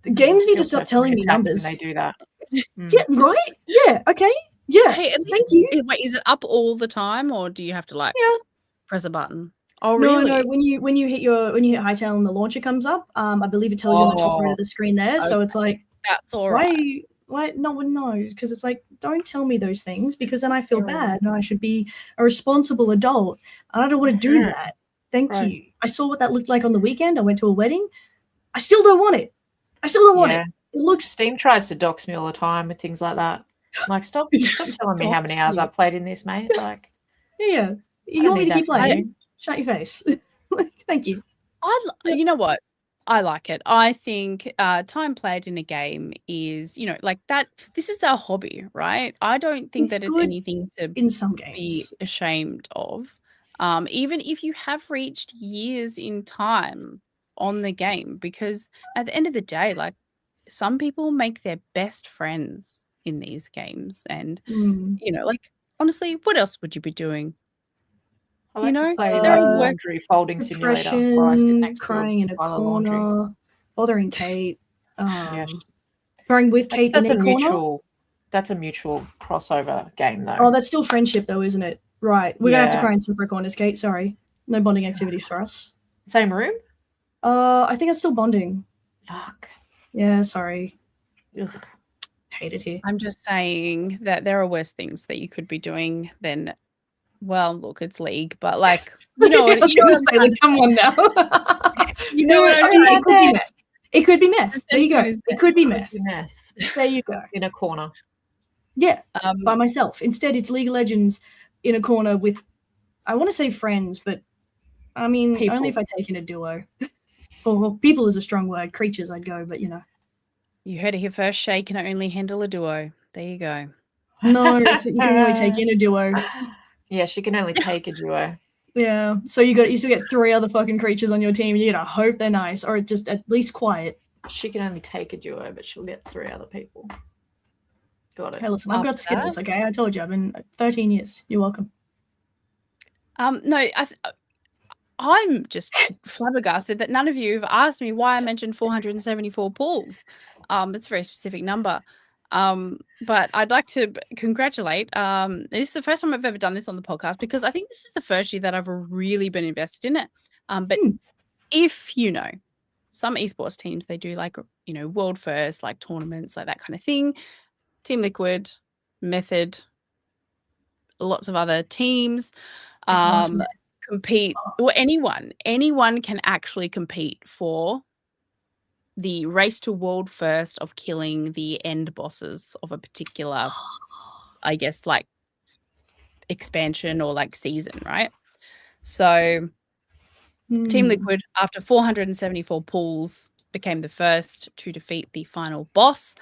The games need to stop telling me numbers. When they do that. Yeah, right? Yeah, okay. Yeah. Hey, thank you. Wait, is it up all the time, or do you have to like? Yeah. press a button. Oh, No, really? when you hit hightail and the launcher comes up, I believe it tells you on the top right of the screen there. So it's like, that's all right. Why? No, because it's like, don't tell me those things, because then I feel bad and I should be a responsible adult. And I don't want to do that. Thank you. I saw what that looked like on the weekend. I went to a wedding. I still don't want it. I still don't want it. It looks. Steam tries to dox me all the time with things like that. I'm like, stop telling me how many hours I've played in this, mate. Like, yeah, you want me to keep playing? Shut your face. Thank you. You know what? I like it. I think time played in a game is, like that. This is our hobby, right? I don't think that it's anything to in some games be ashamed of. Even if you have reached years in time on the game, because at the end of the day, like, some people make their best friends in these games, and like, honestly, what else would you be doing? I like to play laundry folding simulator while I sit next crying in a corner, bothering Kate, yes. throwing with Kate in a corner. That's a mutual crossover game, though. Oh, that's still friendship, though, isn't it? Right. We're gonna have to cry in separate corners, Kate. Sorry, no bonding activities for us. Same room? I think it's still bonding. Fuck. Yeah, sorry. Ugh. Hate it here. I'm just saying that there are worse things that you could be doing than. Well, look, it's League, but like, come on now. It could be meth. It could be meth. There you go. It could be meth. There you go. In a corner. Yeah, by myself. Instead, it's League of Legends in a corner with, I want to say friends, but I mean, people. Only if I take in a duo. Or people is a strong word. Creatures, I'd go, but You heard it here first. Shay can only handle a duo. There you go. No, you can only take in a duo. Yeah, she can only take a duo. Yeah, so you still get 3 other fucking creatures on your team, and you gotta hope they're nice, or just at least quiet. She can only take a duo, but she'll get 3 other people. Got it. Hey, listen, I've got Skittles, okay? I told you, I've been 13 years. You're welcome. No, I'm just flabbergasted that none of you have asked me why I mentioned 474 pulls. That's a very specific number. But I'd like to congratulate. This is the first time I've ever done this on the podcast, because I think this is the first year that I've really been invested in it. But if some esports teams, they do like, world first, like tournaments, like that kind of thing. Team Liquid, Method, lots of other teams compete. Or anyone can actually compete for the race to world first of killing the end bosses of a particular, I guess, like expansion or like season, right? So Team Liquid, after 474 pulls, became the first to defeat the final boss,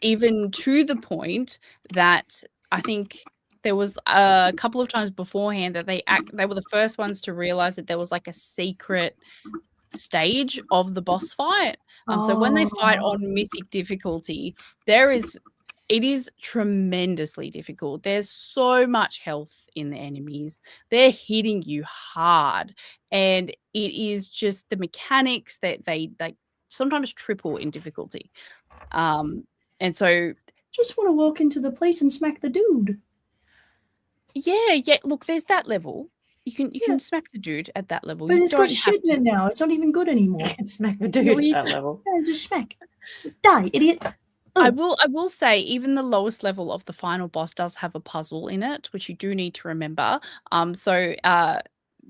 even to the point that I think there was a couple of times beforehand that they were the first ones to realize that there was like a secret stage of the boss fight. So when they fight on mythic difficulty, it is tremendously difficult. There's so much health in the enemies. They're hitting you hard, and it is just the mechanics that they sometimes triple in difficulty. And so just want to walk into the place and smack the dude. Yeah. Look, there's that level. You can smack the dude at that level. But it's got shit in it now. It's not even good anymore. You can smack the dude at that level. Yeah, just smack. Die, idiot. I will say, even the lowest level of the final boss does have a puzzle in it, which you do need to remember. So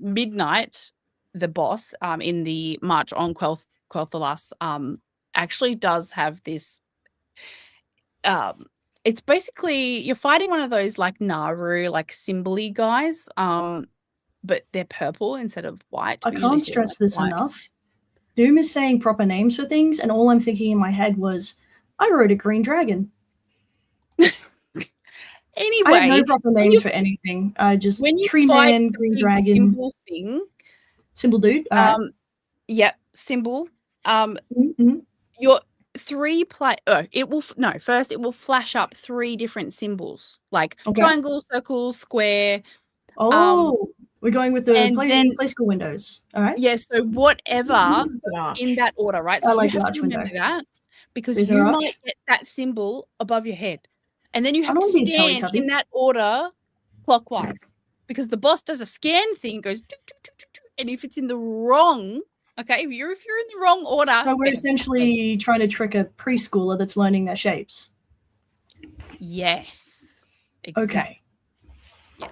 Midnight, the boss, in the March on Quel'Thalas, actually does have this. It's basically you're fighting one of those like Naru, like symbol-y guys, but they're purple instead of white. I can't stress this enough. Doom is saying proper names for things, and all I'm thinking in my head was, I rode a green dragon. Anyway, I have no proper names for anything. I just tree man, green dragon, symbol thing, symbol dude. Yep, symbol. Mm-hmm. Your 3 play. Oh, it will flash up 3 different symbols, like triangle, circle, square. We're going with the play school windows. All right. Yeah. So whatever in that order, right? So you have to remember that, because you might get that symbol above your head, and then you have to stand in that order clockwise, because the boss does a scan thing, goes, and if it's in the wrong, okay, if you're in the wrong order. So we're essentially trying to trick a preschooler that's learning their shapes. Yes. Exactly. Okay. Yeah.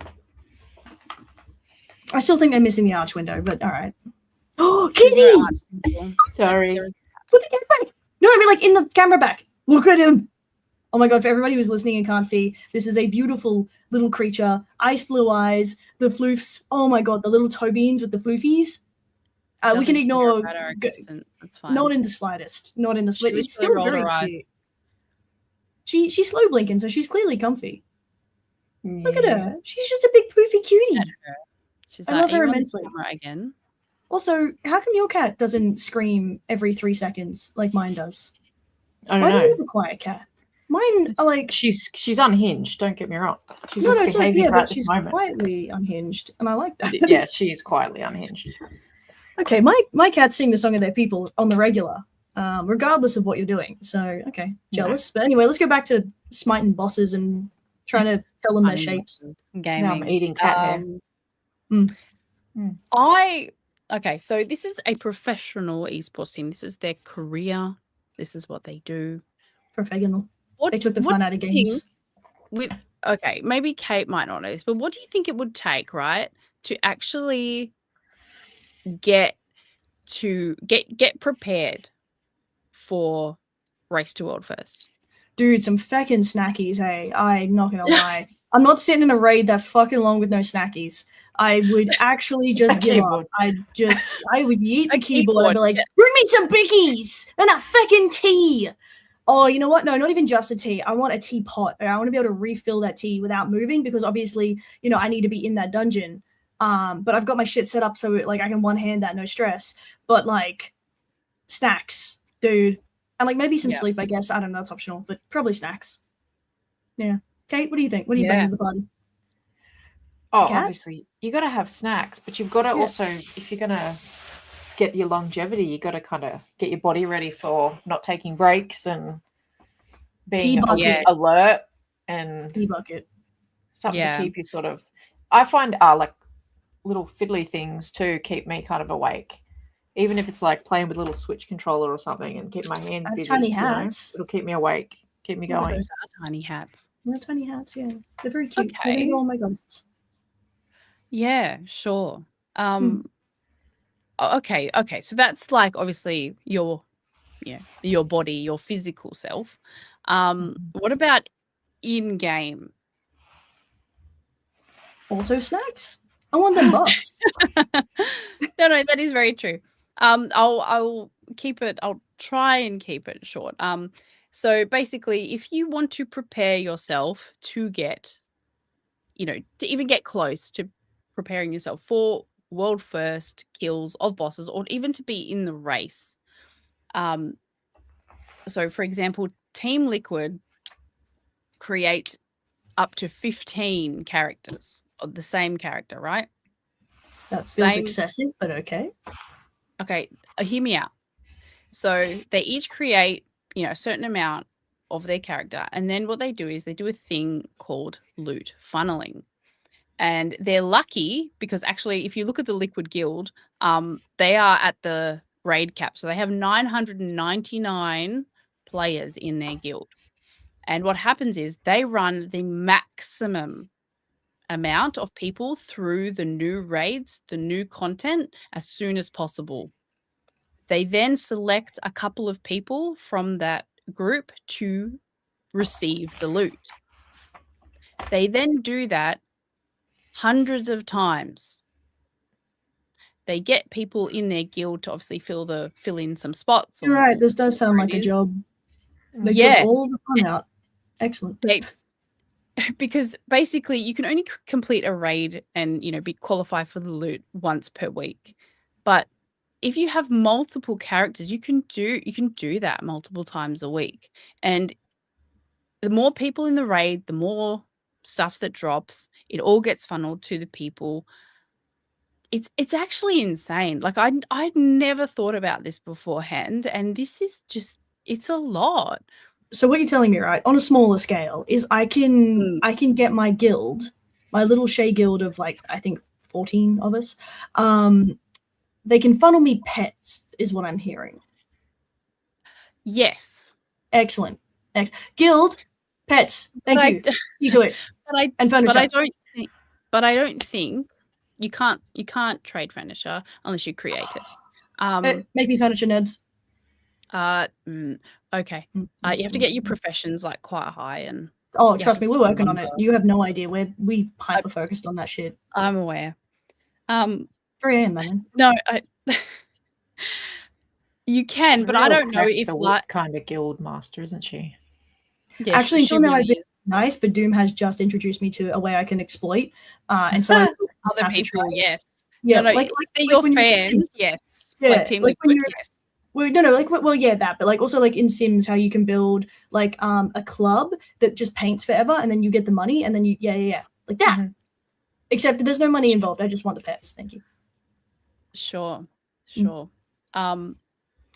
I still think they're missing the arch window, but all right. Oh, Kitty! Sorry. Put the camera back. No, I mean like in the camera back. Look at him. Oh my god, for everybody who's listening and can't see, this is a beautiful little creature. Ice blue eyes, the floofs. Oh my god, the little toe beans with the floofies. We can ignore. That's fine. Not in the slightest. Not in the slightest. It's really still very cute. She's slow blinking, so she's clearly comfy. Yeah. Look at her. She's just a big poofy cutie. I love her immensely. Again. Also, how come your cat doesn't scream every 3 seconds like mine does? I don't know. Why do you have a quiet cat? Mine are like she's unhinged. Don't get me wrong. She's no, just behaving but she's quietly unhinged, and I like that. Yeah, she is quietly unhinged. Okay, my cats sing the song of their people on the regular, regardless of what you're doing. So okay, jealous. Yeah. But anyway, let's go back to smiting bosses and trying to tell them their shapes. Gaming. Now I'm eating cat hair. Okay, so this is a professional esports team. This is their career. This is what they do. Professional. They took the fun out of games. Okay, maybe Kate might not know this, but what do you think it would take, right, to actually get prepared for Race to World First? Dude, some feckin' snackies, hey. I'm not gonna lie. I'm not sitting in a raid that fucking long with no snackies. I would actually just give up. I would eat the keyboard and be like, bring me some bickies and a feckin' tea. Oh, you know what? No, not even just a tea. I want a teapot. I want to be able to refill that tea without moving because obviously, you know, I need to be in that dungeon. But I've got my shit set up so like I can one hand that, no stress. But like snacks, dude. And like maybe some sleep, I guess. I don't know, that's optional, but probably snacks. Yeah. Kate, what do you think? What do you bring to the party? Oh, obviously, you got to have snacks, but you've got to also, if you're going to get your longevity, you got to kind of get your body ready for not taking breaks and being alert and something to keep you sort of. I find like little fiddly things to keep me kind of awake, even if it's like playing with a little Switch controller or something and keep my hands busy. Tiny hats. It'll keep me awake, keep me going. Those are tiny hats. Yeah, tiny hats. Yeah, they're very cute. Okay. They go on my ghosts. Yeah, sure. Okay. So that's like obviously your body, your physical self. What about in game? Also snacks. I want them bucks. No, that is very true. I'll keep it. I'll try and keep it short. So basically, if you want to prepare yourself to get, to even get close to preparing yourself for world first kills of bosses, or even to be in the race. So for example, Team Liquid create up to 15 characters of the same character, right? That feels excessive, but okay. Okay, hear me out. So they each create, a certain amount of their character, and then what they do is they do a thing called loot funneling. And they're lucky because actually, if you look at the Liquid Guild, they are at the raid cap. So they have 999 players in their guild. And what happens is they run the maximum amount of people through the new raids, the new content, as soon as possible. They then select a couple of people from that group to receive the loot. They then do that hundreds of times. They get people in their guild to obviously fill in some spots. You're right. This does sound like a job. They get all the fun out. Excellent. Because basically you can only complete a raid and be qualified for the loot once per week. But if you have multiple characters, you can do that multiple times a week. And the more people in the raid, the more stuff that drops. It all gets funneled to the people. It's actually insane. Like I'd never thought about this beforehand, and this is just, it's a lot. So what you're telling me, right, on a smaller scale, is I can get my guild my little Shay guild of like I think 14 of us, they can funnel me pets, is what I'm hearing. Yes. Excellent. Guild pets. Thank you. You to it. And furniture. But I don't think you can't trade furniture unless you create it. Make me furniture nerds. Okay. You have to get your professions like quite high, and trust me, we're working on it. You have no idea. We hyper focused on that shit. I'm aware. 3 a.m. man. No, you can, but I don't know if like kind of guild master, isn't she? Yeah, actually, until now I've been nice, but Doom has just introduced me to a way I can exploit, and so other people, yes, yeah, no, like they're your fans, yes, yeah, like Team Liquid, yes. Well, no, like, well, yeah, that, but like also like in Sims, how you can build like a club that just paints forever, and then you get the money, and then you, like that. Mm-hmm. Except there's no money involved. I just want the pets. Thank you. Sure.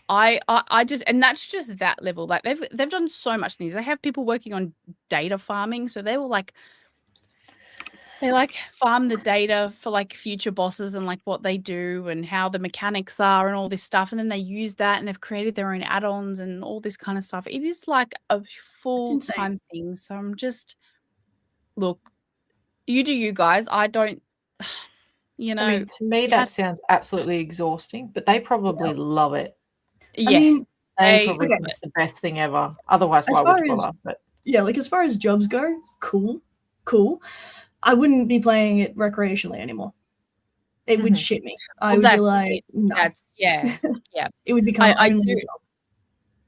I just, and that's just that level. Like they've done so much things. They have people working on data farming, so they will they farm the data for like future bosses and like what they do and how the mechanics are and all this stuff, and then they use that and they've created their own add-ons and all this kind of stuff. It is like a full-time thing. So I'm just, look, you do you guys. I don't, you know. I mean, to me that sounds absolutely exhausting, but they probably love it. Yeah, I mean, they probably think it's the best thing ever. Otherwise, why would you bother? But yeah, like as far as jobs go, cool. I wouldn't be playing it recreationally anymore. It would shit me. I would be like, no. That's yeah. It would become a job.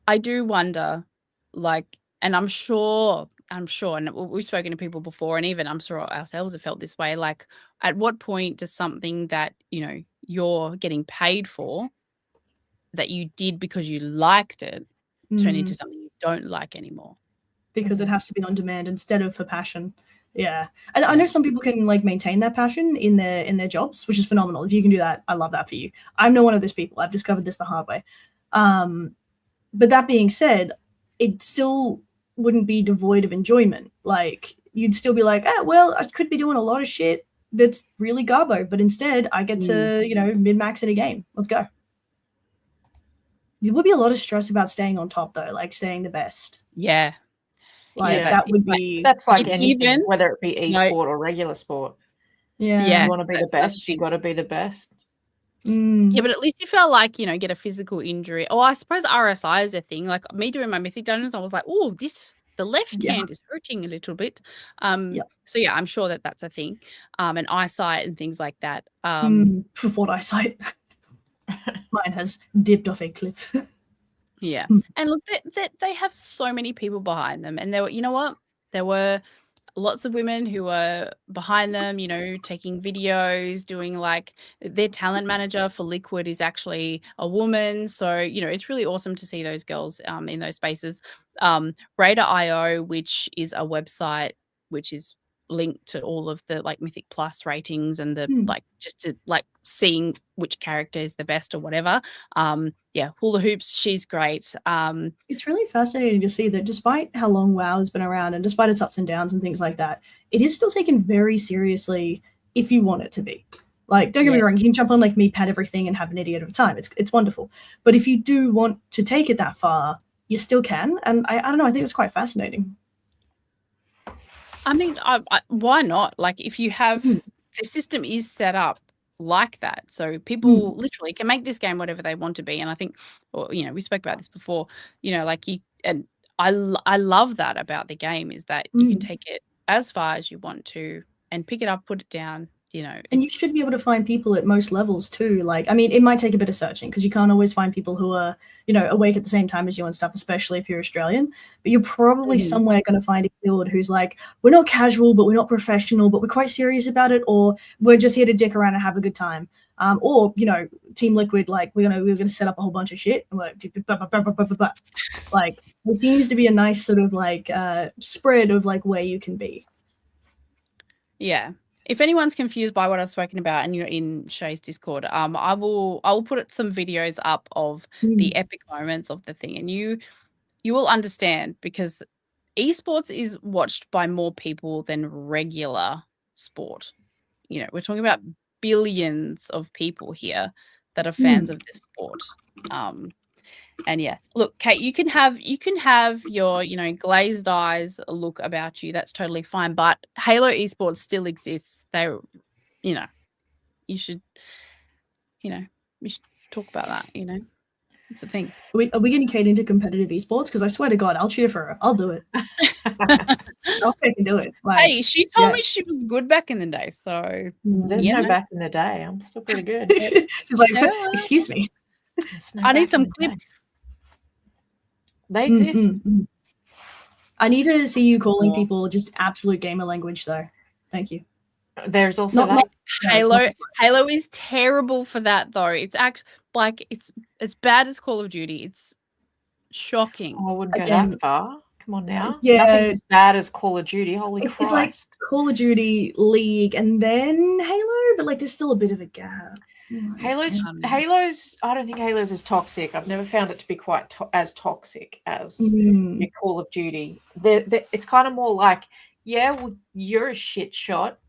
I do wonder, like, and I'm sure, and we've spoken to people before, and even I'm sure ourselves have felt this way. Like, at what point does something that you're getting paid for, that you did because you liked it, turn into something you don't like anymore? Because it has to be on demand instead of for passion. Yeah. And I know some people can like maintain that passion in their jobs, which is phenomenal. If you can do that, I love that for you. I'm not one of those people. I've discovered this the hard way. But that being said, it still wouldn't be devoid of enjoyment. Like you'd still be like, well, I could be doing a lot of shit that's really garbo, but instead I get to, min-max in a game. Let's go. There would be a lot of stress about staying on top though, like staying the best. Yeah. Like that would be. That's like anything, whether it be e-sport or regular sport. Yeah. You want to be the best, you got to be the best. Yeah, but at least you feel like, get a physical injury. Oh, I suppose RSI is a thing. Like me doing my Mythic Dungeons, I was like, oh, the left hand is hurting a little bit. So yeah, I'm sure that's a thing. And eyesight and things like that. What eyesight? Mine has dipped off a cliff. Yeah. And look, they have so many people behind them. And there were lots of women who were behind them, taking videos, doing like their talent manager for Liquid is actually a woman. So, it's really awesome to see those girls in those spaces. Raider.io, which is a website which is linked to all of the like Mythic Plus ratings and the like just to like seeing which character is the best or whatever. Hula Hoops, she's great. It's really fascinating to see that despite how long WoW has been around and despite its ups and downs and things like that, it is still taken very seriously if you want it to be. Like, don't get me wrong, you can jump on like Meatpad everything and have an idiot at a time. It's wonderful. But if you do want to take it that far, you still can. And I don't know, I think it's quite fascinating. I mean, why not? Like, if you have the system is set up like that, so people literally can make this game whatever they want to be. And I think, we spoke about this before. I love that about the game is that you can take it as far as you want to and pick it up, put it down. And you should be able to find people at most levels too. Like, I mean, it might take a bit of searching because you can't always find people who are, awake at the same time as you and stuff, especially if you're Australian. But you're probably somewhere going to find a guild who's like, we're not casual, but we're not professional, but we're quite serious about it, or we're just here to dick around and have a good time. Or Team Liquid, like we're gonna set up a whole bunch of shit. Like, there seems to be a nice sort of like spread of like where you can be. Yeah. If anyone's confused by what I've spoken about and you're in Shay's Discord, I will put some videos up of the epic moments of the thing, and you will understand because esports is watched by more people than regular sport. You know, we're talking about billions of people here that are fans of this sport. And yeah, look, Kate, you can have your, you know, glazed eyes look about you. That's totally fine. But Halo esports still exists. They, you know, you should talk about that. You know, it's a thing. Are we getting Kate into competitive esports? Because I swear to God, I'll cheer for her. I'll do it. I'll fucking do it. Like, hey, she told me she was good back in the day. So there's no back in the day. I'm still pretty good. She's like, excuse me. I need some clips. They exist. I need to see you calling people just absolute gamer language, though. Thank you. There's also that. Halo is terrible for that, though. It's like it's as bad as Call of Duty. It's shocking. I wouldn't go that far. Come on now. Yeah, nothing's as bad as Call of Duty. Holy Christ! It's like Call of Duty, League, and then Halo, but like there's still a bit of a gap. Halo's. I don't think Halo's as toxic. I've never found it to be quite as toxic as your Call of Duty. It's kind of more like, well, you're a shit shot,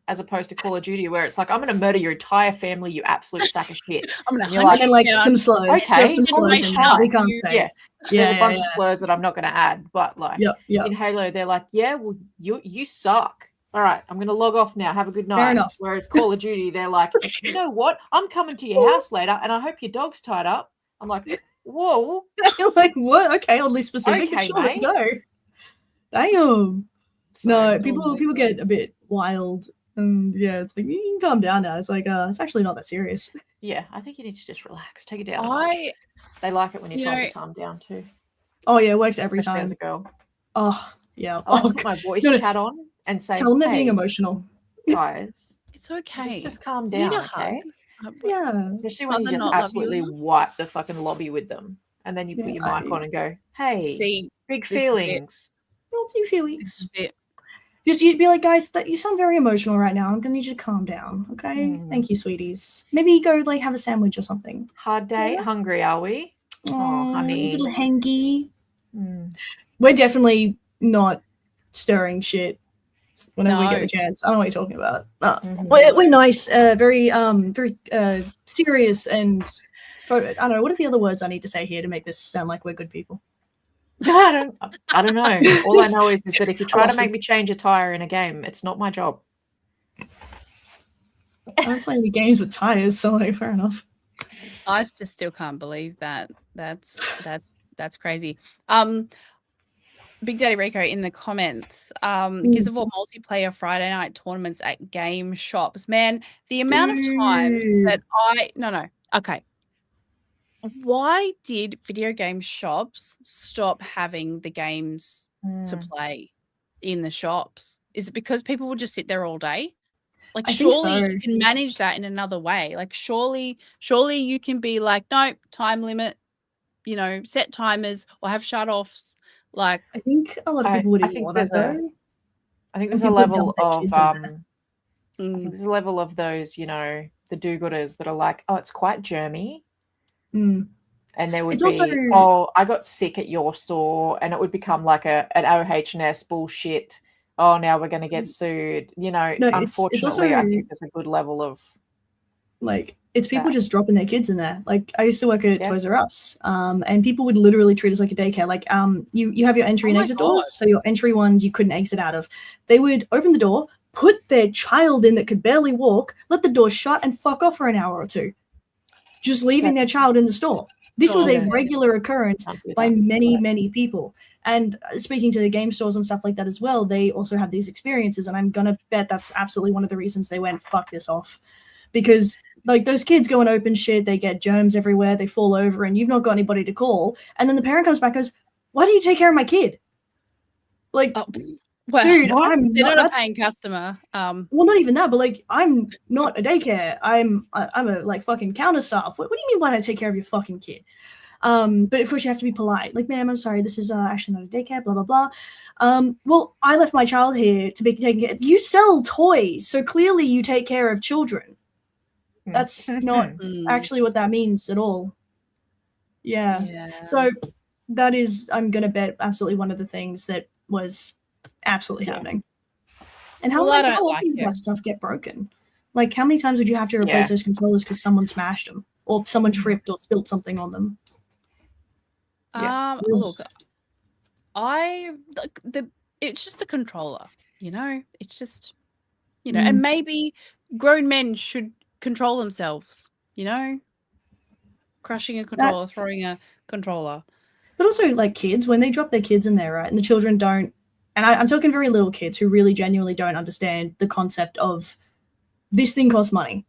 as opposed to Call of Duty, where it's like, I'm going to murder your entire family, you absolute sack of shit. I'm going to like some slurs. Okay, just some slurs. We can't say. There's a bunch of slurs that I'm not going to add, but like in Halo, they're like, well, you suck. All right, I'm going to log off now. Have a good night. Fair enough. Whereas Call of Duty, they're like, you know what? I'm coming to your house later, and I hope your dog's tied up. I'm like, whoa. Like, what? Okay, oddly specific. Okay, sure, let's go. Damn. So, no, people get a bit wild. And yeah, it's like, you can calm down now. It's like, it's actually not that serious. Yeah, I think you need to just relax. Take it down. They like it when you're trying to calm down too. Oh, yeah, it works every time. As a girl. Oh, yeah. I'll put my voice chat on and say, tell them they're being emotional. Guys, it's okay. Let's just calm down, okay? Yeah. Especially when you just absolutely wipe the fucking lobby with them. And then you put your mic on and go, hey, big feelings. No big feelings. Just you'd be like, guys, that you sound very emotional right now. I'm gonna need you to calm down, okay? Thank you, sweeties. Maybe go like have a sandwich or something. Hard day, hungry, are we? Oh, honey, little hangy. We're definitely not stirring shit whenever we get the chance. I don't know what you're talking about. We're nice, very serious, and I don't know. What are the other words I need to say here to make this sound like we're good people? I don't know. All I know is that if you try to make me change a tire in a game, it's not my job. I don't play any games with tires, so like, fair enough. I just still can't believe that. That's crazy. Big Daddy Rico in the comments. Gives of all multiplayer Friday night tournaments at game shops. Man, the amount of times that okay. Why did video game shops stop having the games to play in the shops? Is it because people would just sit there all day? Like, surely you can manage that in another way. Like, surely you can be like, nope, time limit, set timers or have shut-offs. Like, I think a lot of people would ignore that, though. I think there's a level of there's a level of those, the do-gooders that are like, oh, it's quite germy. And there would be, I got sick at your store, and it would become like an OH&S bullshit. Oh, now we're going to get sued. Unfortunately, I think there's a good level of like, it's people just dropping their kids in there. Like, I used to work at Toys R Us, and people would literally treat us like a daycare. Like, you have your entry and exit doors. So your entry ones you couldn't exit out of. They would open the door, put their child in that could barely walk, let the door shut, and fuck off for an hour or two. Just leaving their child in the store. This was a regular occurrence by many, many people. And speaking to the game stores and stuff like that as well, they also have these experiences. And I'm going to bet that's absolutely one of the reasons they went, fuck this off. Because, like, those kids go and open shit, they get germs everywhere, they fall over, and you've not got anybody to call. And then the parent comes back and goes, why didn't you take care of my kid? Like... Well, dude, they're not a paying customer. Well, not even that, but like, I'm not a daycare. I'm a like fucking counter staff. What do you mean? Why don't I take care of your fucking kid? But of course you have to be polite. Like, ma'am, I'm sorry, this is actually not a daycare. Blah blah blah. Well, I left my child here to be taken care of. You sell toys, so clearly you take care of children. That's not actually what that means at all. Yeah. So that is, I'm gonna bet, absolutely one of the things that was absolutely happening. And how, Well, I like, don't how like often does it. that stuff get broken? Like, how many times would you have to replace Yeah. those controllers because someone smashed them or someone tripped or spilled something on them? Yeah. Look, it's just the controller, you know? It's just, you know, and maybe grown men should control themselves, you know? Crushing a controller, throwing a controller. But also, like, kids, when they drop their kids in there, right, and the children don't, and I'm talking very little kids who really genuinely don't understand the concept of this thing costs money.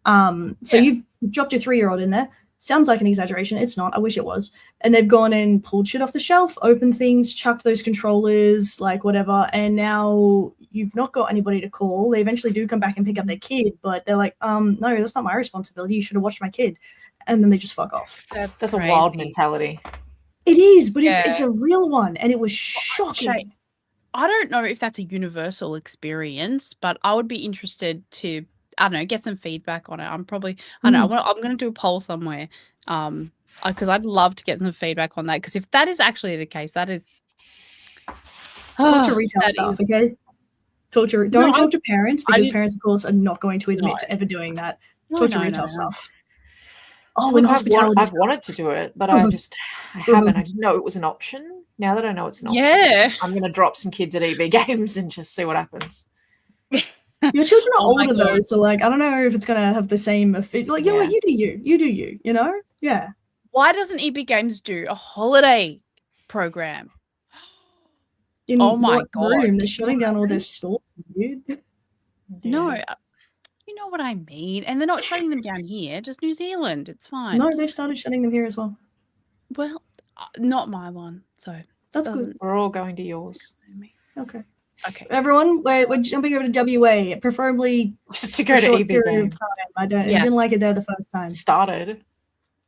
So you've dropped your 3-year-old in there. Sounds like an exaggeration. It's not. I wish it was. And they've gone and pulled shit off the shelf, opened things, chucked those controllers, like whatever. And now you've not got anybody to call. They eventually do come back and pick up their kid, but they're like, no, that's not my responsibility. You should have watched my kid. And then they just fuck off. That's a crazy. wild mentality. It is, but it's a real one, and it was shocking. Shay, I don't know if that's a universal experience, but I would be interested to, I don't know, get some feedback on it. I'm probably, I don't know, I'm going to do a poll somewhere, because I'd love to get some feedback on that. Because if that is actually the case, that is talk to retail staff, okay? Don't talk to parents, because parents, of course, are not going to admit to ever doing that. Talk to retail staff. Oh, Look, in hospitality, I've wanted to do it, but I haven't. I didn't know it was an option. Now that I know it's an option, I'm going to drop some kids at EB Games and just see what happens. Your children are older though, so like I don't know if it's going to have the same effect. Like, you know what, you do you, you know? Yeah. Why doesn't EB Games do a holiday program? In my God. room? They're shutting down all their stores, dude. No, you know what I mean. And they're not shutting them down here, just New Zealand. It's fine. No, they've started shutting them here as well. Well, not my one, so that's good. We're all going to yours. Okay. Everyone, we're jumping over to WA, preferably just to go to EB Games. I didn't like it there the first time. Started.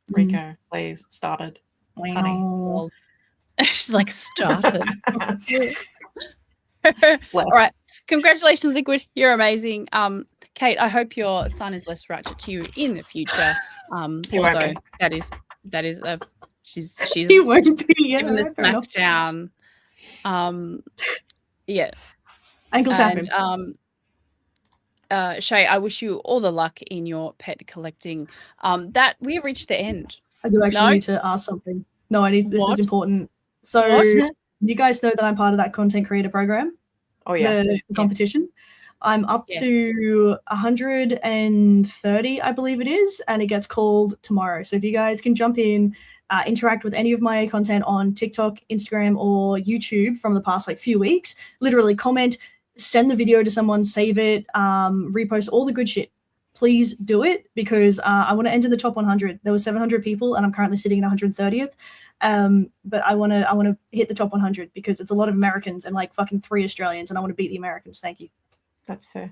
Rico, please, started. Wow. She's like, started. All right. Congratulations, Liquid. You're amazing. Kate, I hope your son is less ratchet to you in the future. Although that is she's he won't be given the smackdown. Yeah. Ankle tapping. Shay, I wish you all the luck in your pet collecting. That we have reached the end. I do actually need to ask something. No, I need. This is important. So you guys know that I'm part of that content creator program. Oh yeah, the competition. I'm up to 130, I believe it is, and it gets called tomorrow. So if you guys can jump in, interact with any of my content on TikTok, Instagram, or YouTube from the past few weeks, literally comment, send the video to someone, save it, repost all the good shit. Please do it, because I want to enter the top 100. There were 700 people, and I'm currently sitting at 130th. But I want to hit the top 100 because it's a lot of Americans and fucking 3 Australians, and I want to beat the Americans. Thank you. That's fair.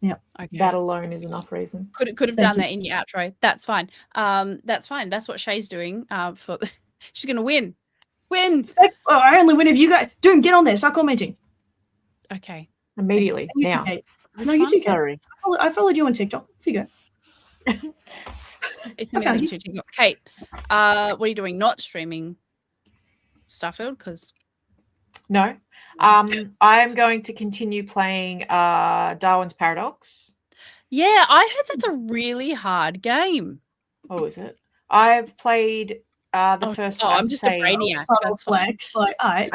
Yeah. Okay. That alone is enough reason. Could have done that in your outro. That's fine. That's fine. That's what Shay's doing. She's gonna win. I only win if you guys get on there. Start commenting. Okay. Immediately now. No, you too. Sorry. I followed you on TikTok. Figure. It's Kate, what are you doing? Not streaming Starfield? Because no, I'm going to continue playing Darwin's Paradox. Yeah, I heard that's a really hard game. Oh, is it? I've played the first. I'm just a brainiac. Flex. I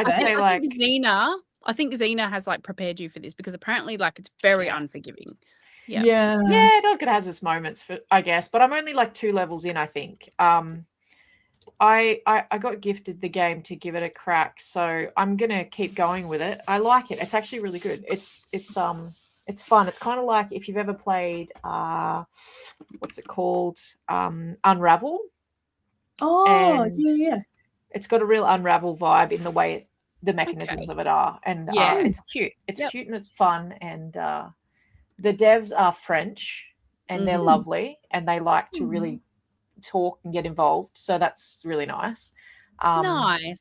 think Xena has prepared you for this, because apparently it's very unforgiving. Yeah. Look, it has its moments, I guess, but I'm only 2 levels in, I think. I got gifted the game to give it a crack, so I'm gonna keep going with it. I like it. It's actually really good. It's fun. It's kind of like if you've ever played what's it called? Unravel. Oh, yeah. It's got a real Unravel vibe in the way the mechanisms of it are, and it's cute. It's cute and it's fun, and the devs are French, and they're lovely, and they like to really talk and get involved. So that's really nice. Nice.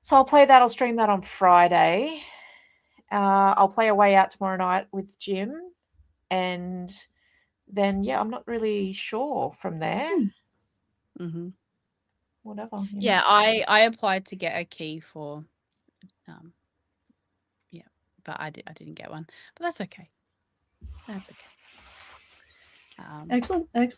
So I'll play that. I'll stream that on Friday. I'll play A Way Out tomorrow night with Jim, and then I'm not really sure from there. Whatever. I applied to get a key for but I didn't get one. But that's okay. That's okay. Excellent. It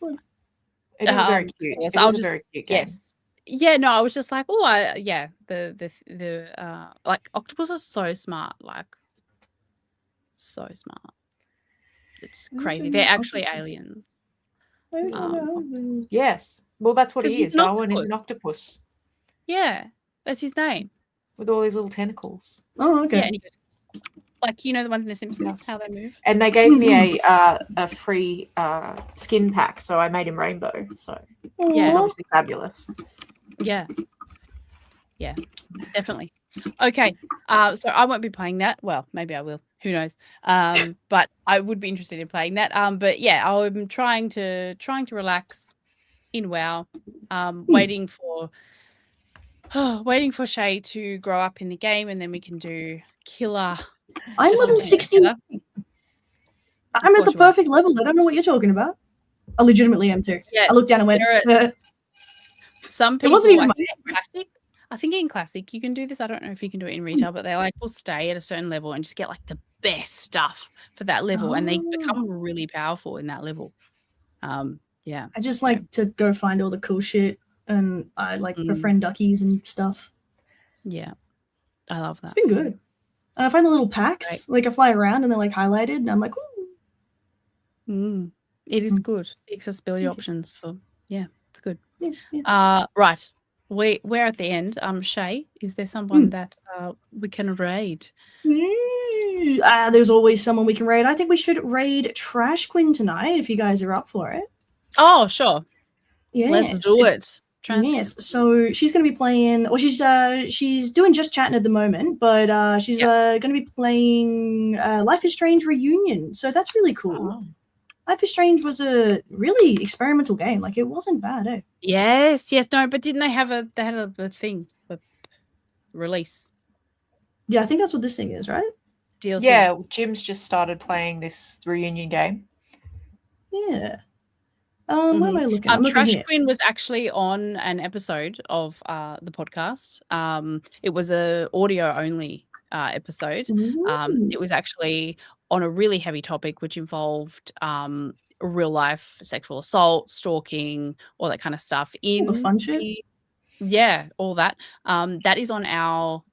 is very so cute. yes, It I'll is a just very cute game. yes. Yeah, no, I was just like, oh, the like octopus are so smart, like so smart. It's crazy. They're actually aliens. Yes. Well, that's what 'Cause he he's is. an Darwin is an octopus. octopus Yeah, that's his name. with all these little tentacles. Oh, okay. Yeah, and he goes, like, you know, the ones in The Simpsons, Yes. how they move. And they gave me a free skin pack, so I made him rainbow. So Yeah. he's obviously fabulous. Yeah, definitely. Okay, so I won't be playing that. Well, maybe I will. Who knows? But I would be interested in playing that. But yeah, I'm trying to relax in WoW. Waiting for Shay to grow up in the game, and then we can do killer. I'm just level to be 60. together. I'm at course the you are. perfect level. I don't know what you're talking about. I legitimately am too. Yeah, I looked down and went, some it people, wasn't even I my think in classic. I think in classic you can do this. I don't know if you can do it in retail, but they like will stay at a certain level and just get like the best stuff for that level, and they become really powerful in that level. Yeah. I just like to go find all the cool shit, and I like befriend duckies and stuff. Yeah, I love that. It's been good. And I find the little packs, Right. like I fly around and they're like highlighted, and I'm like, ooh. It is good. The accessibility options for it's good. Yeah. Right. We're at the end. Shay, is there someone that we can raid? There's always someone we can raid. I think we should raid Trash Queen tonight if you guys are up for it. Oh, sure. Yeah, Let's do it. Yes. So she's going to be playing. Well, she's doing Just Chatting at the moment, but she's going to be playing Life is Strange Reunion. So that's really cool. Oh. Life is Strange was a really experimental game. Like, it wasn't bad, eh? Yes. No, but didn't they have a thing for release? Yeah, I think that's what this thing is, right? DLC. Yeah, Jim's just started playing this reunion game. Yeah. What am I looking at? I'm looking Trash here. Queen was actually on an episode of the podcast. It was a audio only episode. It was actually on a really heavy topic, which involved real life sexual assault, stalking, all that kind of stuff. All the fun shit. All that. That is on our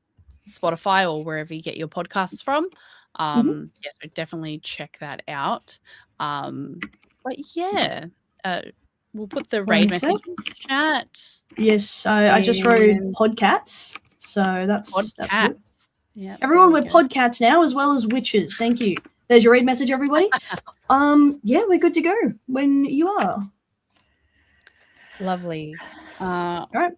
Spotify or wherever you get your podcasts from. So definitely check that out. But yeah, we'll put the raid message in the chat. Yes, I just wrote Podcats, so that's good. Yeah, everyone, we're Podcats now as well as witches. Thank you. There's your raid message, everybody. Yeah, we're good to go when you are. Lovely. All right.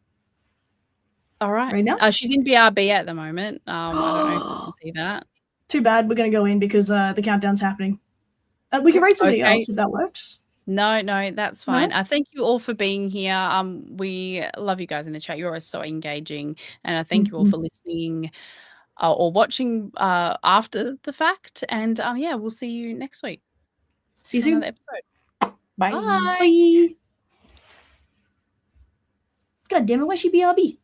Right now? She's in BRB at the moment. I don't know if you can see that. Too bad. We're going to go in because the countdown's happening. We can raid somebody else if that works. No, that's fine. Thank you all for being here. We love you guys in the chat. You're always so engaging, and I thank you all for listening or watching after the fact. And we'll see you next week. See you soon. Another episode. Bye. Bye. God damn it! Why she BRB?